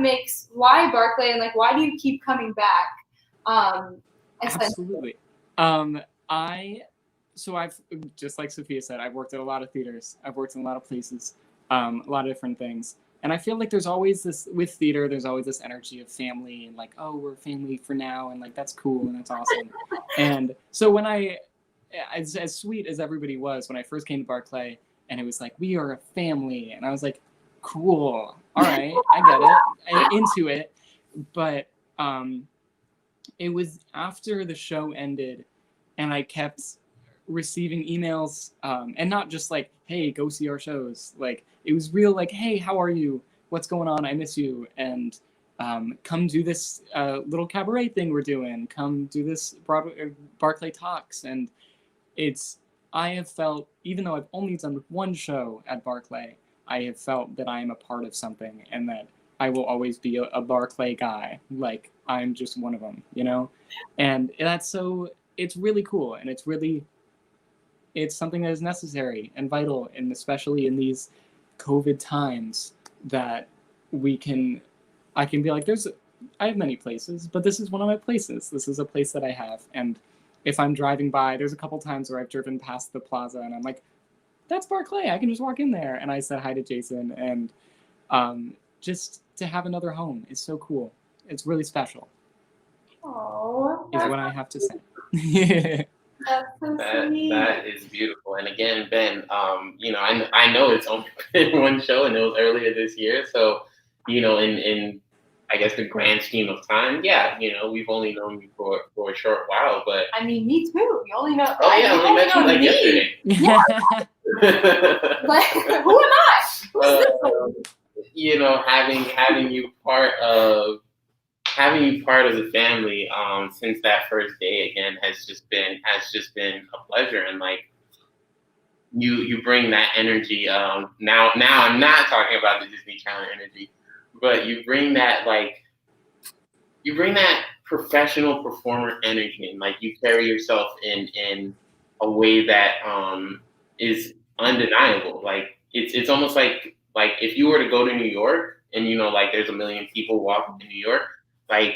Barclay, and like why do you keep coming back? Absolutely. I've just like Sophia said, I've worked at a lot of theaters. I've worked in a lot of places, a lot of different things. And I feel like there's always this, with theater, there's always this energy of family and like, oh, we're family for now, and like that's cool and that's awesome. And so when as sweet as everybody was when I first came to Barclay, and it was like, we are a family, and I was like, cool, all right, I get it, I'm into it. But it was after the show ended, and I kept receiving emails, and not just like, hey, go see our shows. Like, it was real, like, hey, how are you? What's going on? I miss you. And come do this little cabaret thing we're doing. Come do this BARCLAY Talks. And I have felt, even though I've only done one show at Barclay, I have felt that I am a part of something, and that I will always be a Barclay guy. Like, I'm just one of them, you know? And it's really cool, and it's something that is necessary and vital, and especially in these COVID times, that I can be like, I have many places, but this is one of my places. This is a place that I have. And if I'm driving by, there's a couple times where I've driven past the plaza and I'm like, that's Barclay, I can just walk in there. And I said hi to Jason, and just to have another home is so cool. It's really special. Oh, is what I have to say. That's so sweet. That is beautiful. And again, Ben, I know it's only been one show, and it was earlier this year. So, in I guess the grand scheme of time, yeah, we've only known you for a short while, but I mean, me too. You only know. Oh yeah, I only met you like yesterday. Yeah. Like, who am I? Who's this? Having you part of the family since that first day again has just been a pleasure. And like you bring that energy. Now I'm not talking about the Disney Channel energy, but you bring that professional performer energy, and like you carry yourself in a way that is undeniable. Like it's almost like if you were to go to New York and like there's a million people walking in New York, like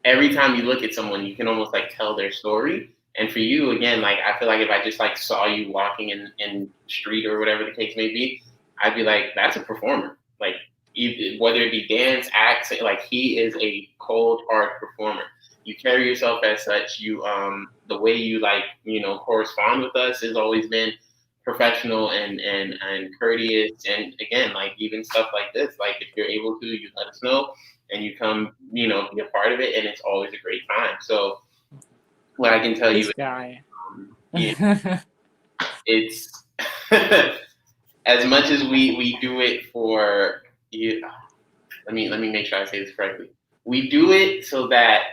every time you look at someone, you can almost like tell their story. And for you, again, like I feel like if I just like saw you walking in the street or whatever the case may be, I'd be like, that's a performer. Like whether it be dance, act, like he is a cold, hard performer. You carry yourself as such. You the way you correspond with us has always been professional and courteous. And again, like even stuff like this, like if you're able to, you let us know and you come, be a part of it, and it's always a great time. So what I can tell this you, guy. It's as much as we do it for you. Let me make sure I say this correctly. We do it so that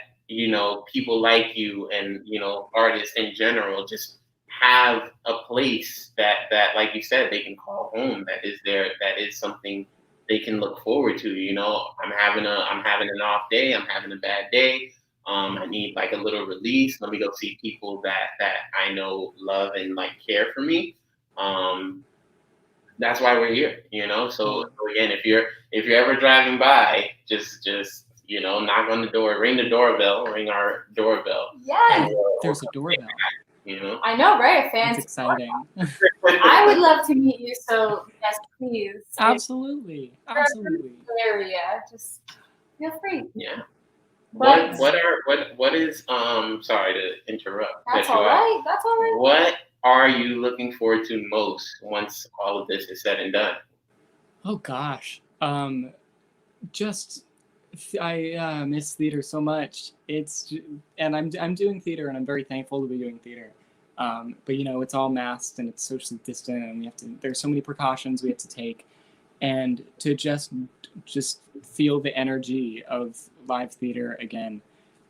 people like you and artists in general just have a place that like you said they can call home, that is something they can look forward to. I'm having an off day, I'm having a bad day, I need like a little release, let me go see people that I know love and like care for me. That's why we're here, so again, if you're ever driving by, just knock on the door, ring our doorbell. Yes. There's a doorbell. I know, right? That's exciting. I would love to meet you, so yes, please. Absolutely. Area, just feel free. Yeah. But What is sorry to interrupt. That's all right. That's all right. What are you looking forward to most once all of this is said and done? Oh gosh. I miss theater so much. And I'm doing theater, and I'm very thankful to be doing theater. But it's all masked and it's socially distant, and there's so many precautions we have to take, and to just feel the energy of live theater again.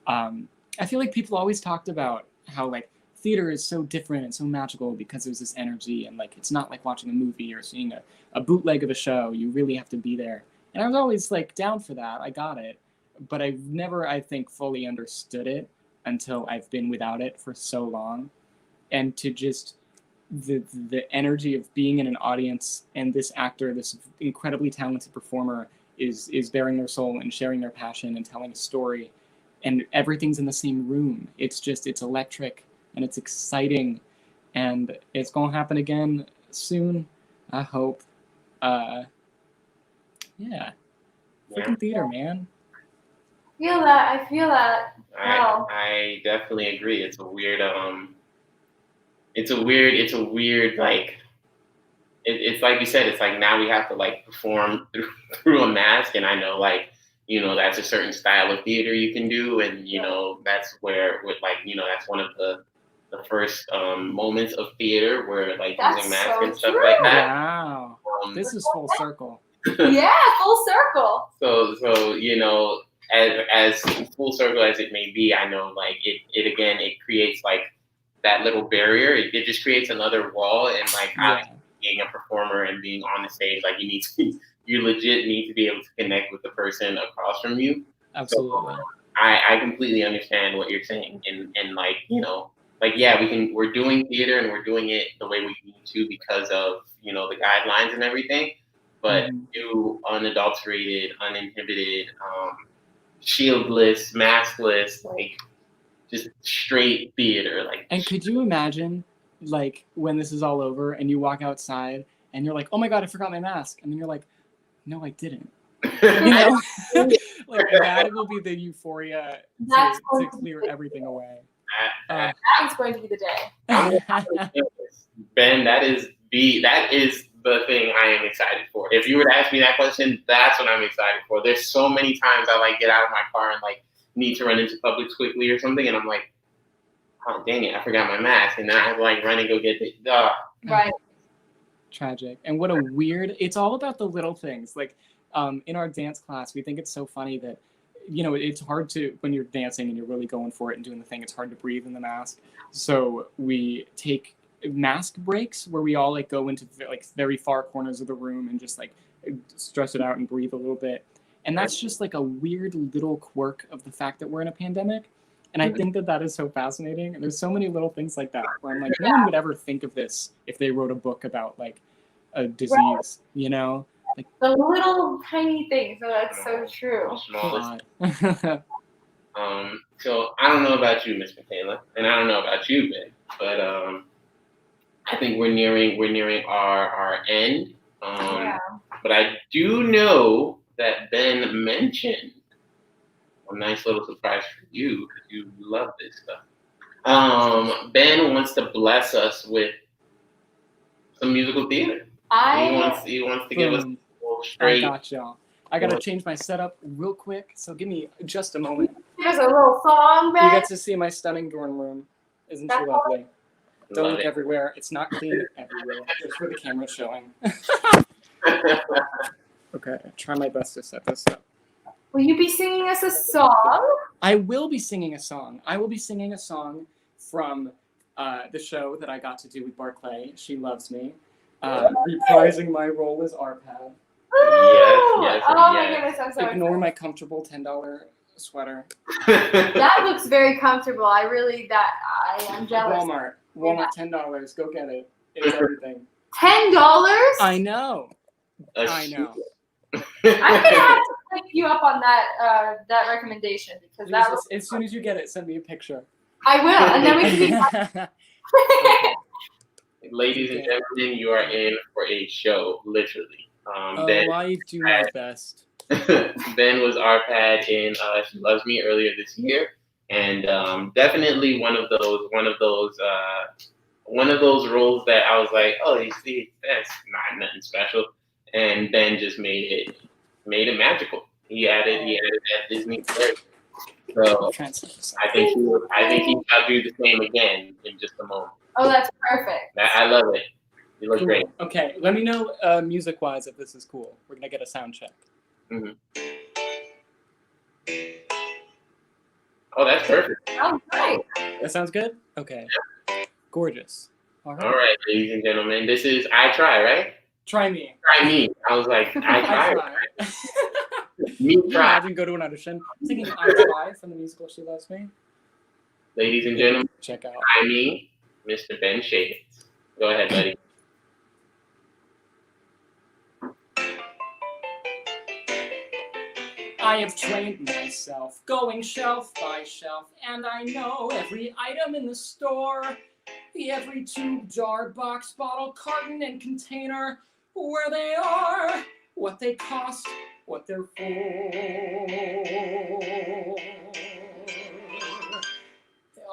I feel like people always talked about how like theater is so different and so magical because there's this energy, and like it's not like watching a movie or seeing a bootleg of a show. You really have to be there. And I was always like down for that. I got it. But I've never, I think, fully understood it until I've been without it for so long. And to just the energy of being in an audience, and this actor, this incredibly talented performer is bearing their soul and sharing their passion and telling a story, and everything's in the same room. It's electric and it's exciting, and it's going to happen again soon, I hope. Yeah. Yeah. Freaking theater, man. I feel that. Wow. I definitely agree. It's a weird like it's like you said, it's like now we have to like perform through a mask, and I know like that's a certain style of theater you can do, and that's where with like that's one of the first moments of theater where like That's using masks so and stuff true. like that. Wow. This is full circle. Yeah, full circle. So as full circle as it may be, I know like it again it creates like that little barrier. It just creates another wall, and like being a performer and being on the stage, like you legit need to be able to connect with the person across from you. Absolutely. So, I completely understand what you're saying, and like like yeah, we're doing theater and we're doing it the way we need to because of the guidelines and everything, but do unadulterated, uninhibited, shieldless, maskless, like just straight theater. Like, and could you imagine, like, when this is all over and you walk outside and you're like, oh my God, I forgot my mask. And then you're like, no, I didn't. Like that will be the euphoria to clear everything away. That is going to be the day. Ben, that is the thing I am excited for. If you were to ask me that question, that's what I'm excited for. There's so many times I like get out of my car and like need to run into Publix quickly or something, and I'm like, oh dang it, I forgot my mask, and then I have to like run and go get it. Right. Tragic. And what a weird, it's all about the little things. Like in our dance class, we think it's so funny that it's hard to, when you're dancing and you're really going for it and doing the thing, it's hard to breathe in the mask. So we take mask breaks where we all like go into like very far corners of the room and just like stress it out and breathe a little bit. And that's just like a weird little quirk of the fact that we're in a pandemic. And I think that is so fascinating. And there's so many little things like that where I'm like, no one would ever think of this if they wrote a book about like a disease, Like, the little tiny things. So that's so true. So I don't know about you, Miss Michaela, and I don't know about you, Ben, but I think we're nearing our end. But I do know that Ben mentioned a nice little surprise for you because you love this stuff. Ben wants to bless us with some musical theater. He wants to give us a little straight. I got y'all. I gotta change my setup real quick, so give me just a moment. Here's a little song, Ben. You get to see my stunning dorm room. Isn't she lovely? Don't look everywhere. It's not clean everywhere. Just where the camera's showing. Okay, try my best to set this up. Will you be singing us a song? I will be singing a song. I will be singing a song from the show that I got to do with Barclay. She Loves Me. Reprising my role as Arpad. Yes. Oh my goodness, I'm so excited. Ignore my comfortable $10 sweater. That looks very comfortable. I am jealous. Walmart, $10. Go get it. It's everything. $10? I know. I'm gonna have to pick you up on that recommendation because that was. As soon as you get it, send me a picture. I will, and then we can be. Ladies and gentlemen, you are in for a show, literally. Ben, I do my best. Ben was Arpad in She Loves Me earlier this year, and definitely one of those roles that I was like, oh, you see, that's nothing special, and Ben just made it magical. He added that Disney flair. So I think he'll do the same again in just a moment. Oh, that's perfect. I love it. You look great. Okay, let me know music-wise if this is cool. We're gonna get a sound check. Mm-hmm. Oh, that's perfect. Oh, great. That sounds good? Okay. Yeah. Gorgeous. All right, ladies and gentlemen. This is I Try, right? Try Me. Try Me. I was like, I Try. Me Try. I didn't go to an audition. I'm thinking I Try from the musical She Loves Me. Ladies and gentlemen, check out. Try Me, Mr. Ben Shades. Go ahead, buddy. I have trained myself, going shelf by shelf, and I know every item in the store, every tube, jar, box, bottle, carton, and container, where they are, what they cost, what they're for.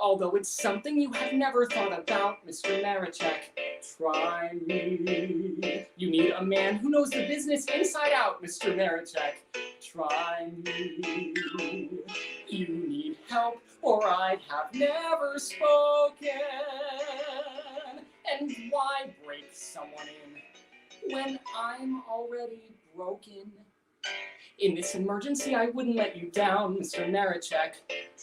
Although it's something you have never thought about, Mr. Marichek, try me. You need a man who knows the business inside out, Mr. Marichek. Try me. You need help, or I'd have never spoken. And why break someone in when I'm already broken? In this emergency, I wouldn't let you down, Mr. Marichek.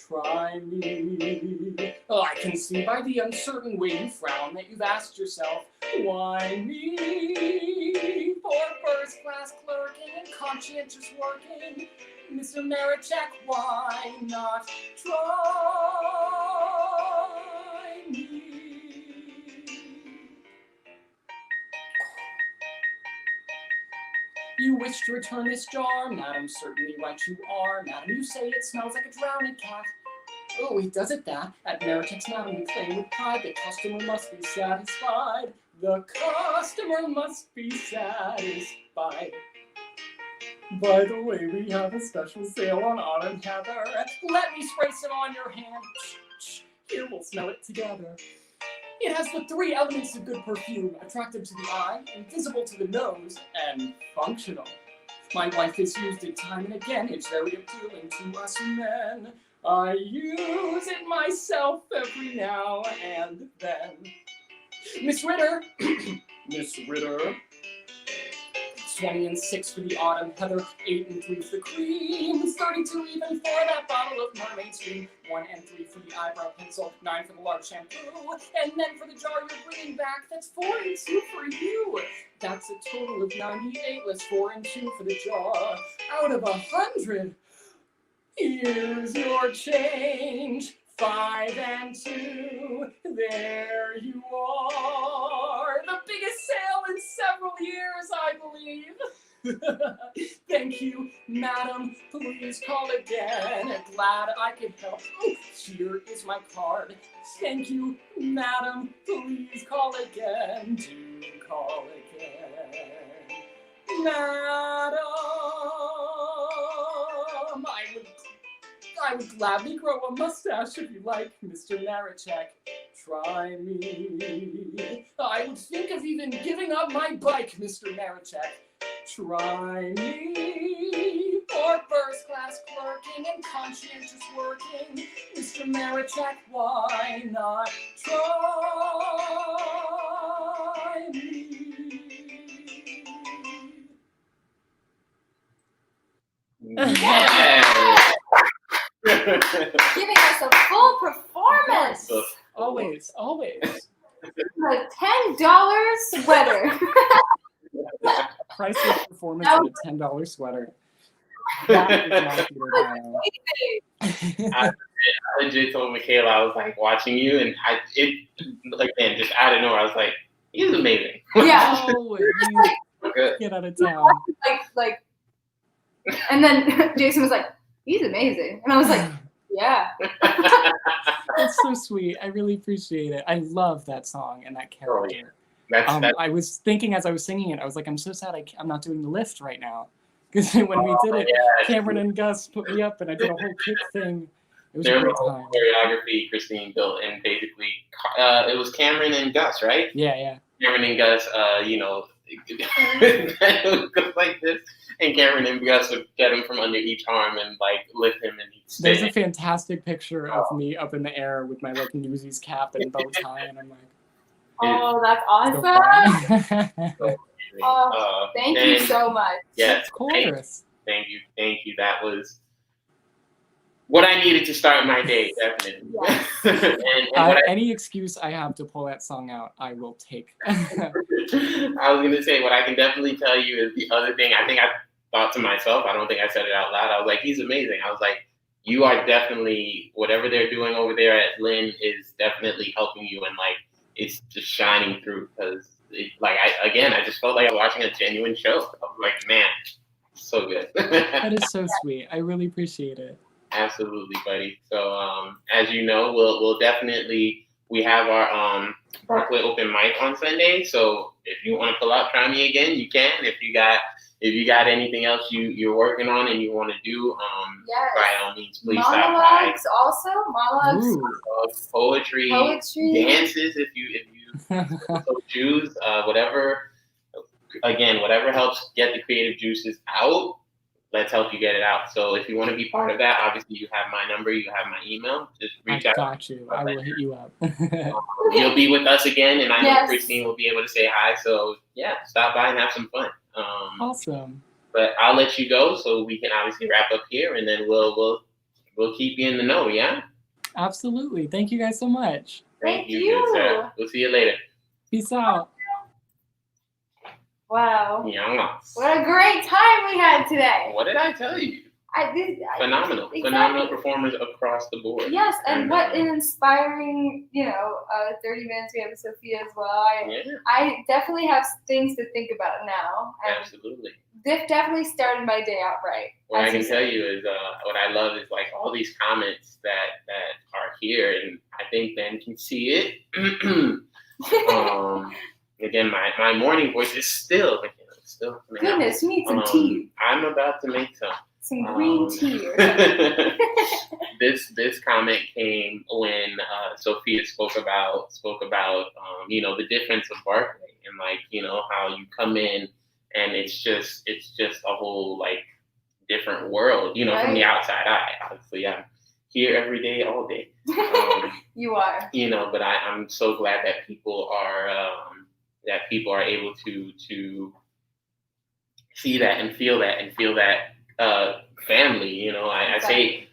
Try me. Oh, I can see by the uncertain way you frown that you've asked yourself, why me? For first-class clerking and conscientious working, Mr. Marichek, why not try me? You wish to return this jar, madam, certainly right you are. Madam, you say it smells like a drowned cat. Oh, he does it that. At Marichek's, madam, we claim with pride, the customer must be satisfied. The customer must be satisfied. By the way, we have a special sale on autumn heather. Let me spray some on your hand. Here, we'll smell it together. It has the 3 elements of good perfume: attractive to the eye, invisible to the nose, and functional. My wife has used it time and again. It's very appealing to us men. I use it myself every now and then. Miss Ritter, Miss Ritter. 20 and 6 for the autumn heather, 8 and 3 for the cream, 32 even for that bottle of mermaid stream, 1 and 3 for the eyebrow pencil, 9 for the large shampoo, and then for the jar you're bringing back, that's 4 and 2 for you. That's a total of 98, less 4 and 2 for the jar. Out of 100, here's your change. 5 and 2, there you are. The biggest sale in several years, I believe. Thank you, madam. Please call again. Glad I could help. Oh, here is my card. Thank you, madam. Please call again. Do call again. Madam, I would gladly grow a mustache if you like, Mr. Marichek. Try me. I would think of even giving up my bike, Mr. Marichek. Try me. For first-class clerking and conscientious working, Mr. Marichek, why not try me? Yeah. Giving us a full performance. Always, always. A $10 sweater. Priceless performance of a $10 sweater. That is my Peter Bio. I legit told Michaela, I was like watching you, and just out of nowhere, I was like, he's amazing. Yeah. Oh, you get out of town. Like, and then Jason was like, he's amazing. And I was like, yeah. That's so sweet. I really appreciate it. I love that song and that character. That's I was thinking as I was singing it, I was like, I'm so sad I'm not doing the lift right now. Because when we did it, Cameron and Gus put me up and I did a whole kick thing. It was a great time. Choreography Christine built, and basically it was Cameron and Gus, right? Yeah. Cameron and Gus, it would go like this, and Cameron and Gus would get him from under each arm and like lift him, and he'd stay. There's a fantastic picture of me up in the air with my like Newsies cap and bow tie, and I'm like, oh, that's awesome. Thank you so much. Yes, of course. Thank you. That was what I needed to start my day, definitely. Yes. Any excuse I have to pull that song out, I will take. I was going to say, what I can definitely tell you is the other thing. I think I thought to myself, I don't think I said it out loud. I was like, he's amazing. I was like, you are definitely, whatever they're doing over there at Lynn is definitely helping you, and like, it's just shining through, because I just felt like I was watching a genuine show. I was like, man, so good. That is so sweet. I really appreciate it. Absolutely, buddy. So, as you know, we'll definitely, we have our Barclay open mic on Sunday. So if you want to pull out, try me again, you can. If you got if you got anything else you're working on and you want to do, Yes. by all means, please stop by. Monologues, Poetry, dances, if you so choose, whatever. Again, whatever helps get the creative juices out, let's help you get it out. So if you want to be part of that, obviously you have my number, you have my email. Just reach out. I got you. I will hit you up. You'll be with us again, and I know Yes. Christine will be able to say hi. So yeah, stop by and have some fun. Awesome. But I'll let you go so we can obviously wrap up here, and then we'll keep you in the know. Yeah. Absolutely. Thank you guys so much. Thank you. Good, sir. We'll see you later. Peace out. Wow. Yeah. What a great time we had today. What did I tell you? Phenomenal. Exactly. Phenomenal performers across the board. Yes, and what an inspiring, 30 minutes we have with Sophia as well. I definitely have things to think about now. Absolutely. This definitely started my day out right. What I can tell you is, what I love is like all these comments that are here, and I think Ben can see it. Again, my morning voice is still Goodness, you need some tea. I'm about to make some green tea or something. This comment came when Sophia spoke about the difference of Barclay and how you come in and it's just a whole like different world, right. From the outside eye. Obviously, I'm here every day, all day. You are. But I'm so glad that people are able to see that and feel that family.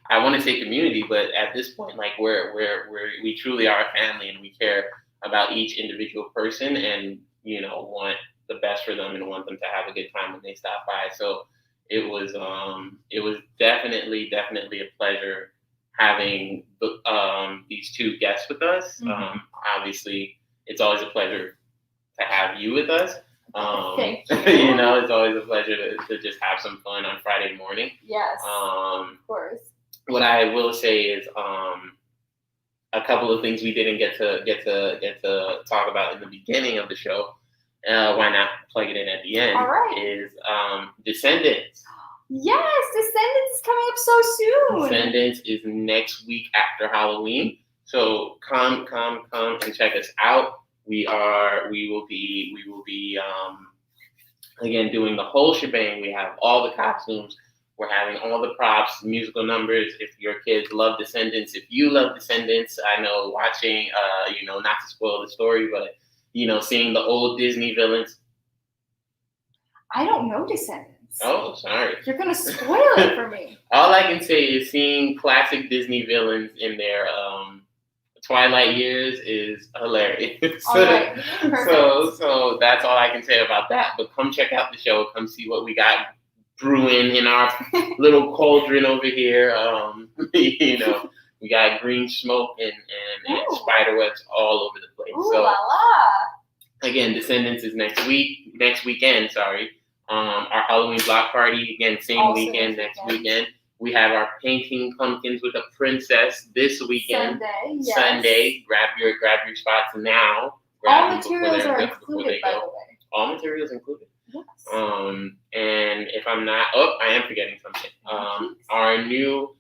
I want to say community, but at this point, like we truly are a family, and we care about each individual person, and want the best for them and want them to have a good time when they stop by. So it was definitely a pleasure having these two guests with us. Mm-hmm. Obviously, it's always a pleasure to have you with us. Thank you. It's always a pleasure to just have some fun on Friday morning. Yes. Of course. What I will say is a couple of things we didn't get to talk about in the beginning of the show. Why not plug it in at the end? All right. Is Descendants. Yes, Descendants is coming up so soon. Descendants is next week after Halloween. So come and check us out. We will be again doing the whole shebang. We have all the costumes. We're having all the props, musical numbers. If your kids love Descendants, if you love Descendants, I know watching, not to spoil the story, but seeing the old Disney villains. I don't know Descendants. Oh, sorry. You're gonna spoil it for me. All I can say is seeing classic Disney villains in their twilight years is hilarious. All right. So that's all I can say about that. But come check out the show. Come see what we got brewing in our little cauldron over here. We got green smoke and spider webs all over the place. Ooh, so la la. Again, Descendants is next weekend. Sorry. Our Halloween block party again, same also weekend next weekend. We have our painting pumpkins with a princess this weekend. Sunday. Grab your spots now. All materials are included, by the way. All materials included. Yes. And if I'm not, I am forgetting something. Our new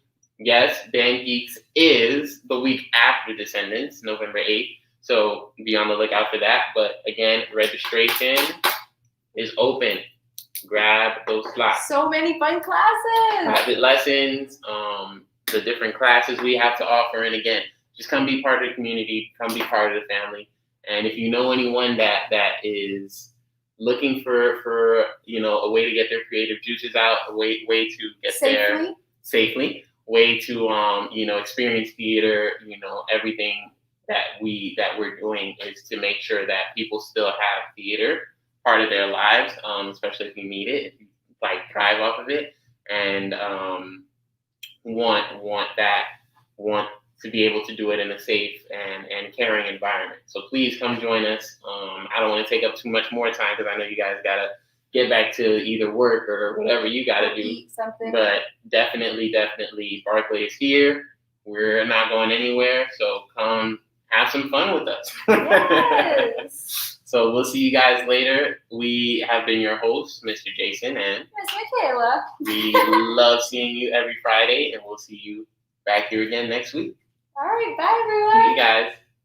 Dan Geeks is the week after Descendants, November 8th. So be on the lookout for that. But again, registration is open. Grab those slots. So many fun classes. Private lessons, the different classes we have to offer. And again, just come be part of the community, come be part of the family. And if you know anyone that is looking for a way to get their creative juices out, a way to get there safely, way to experience theater, everything that we're doing is to make sure that people still have theater part of their lives, especially if you need it, if you thrive off of it, and want to be able to do it in a safe and caring environment. So please come join us. I don't want to take up too much more time because I know you guys gotta get back to either work or whatever you gotta do. Eat something. But definitely, Barclay is here. We're not going anywhere, so come have some fun with us. Yes. So we'll see you guys later. We have been your hosts, Mr. Jason, and Miss Michaela. we love seeing you every Friday, and we'll see you back here again next week. All right, bye everyone. See you guys.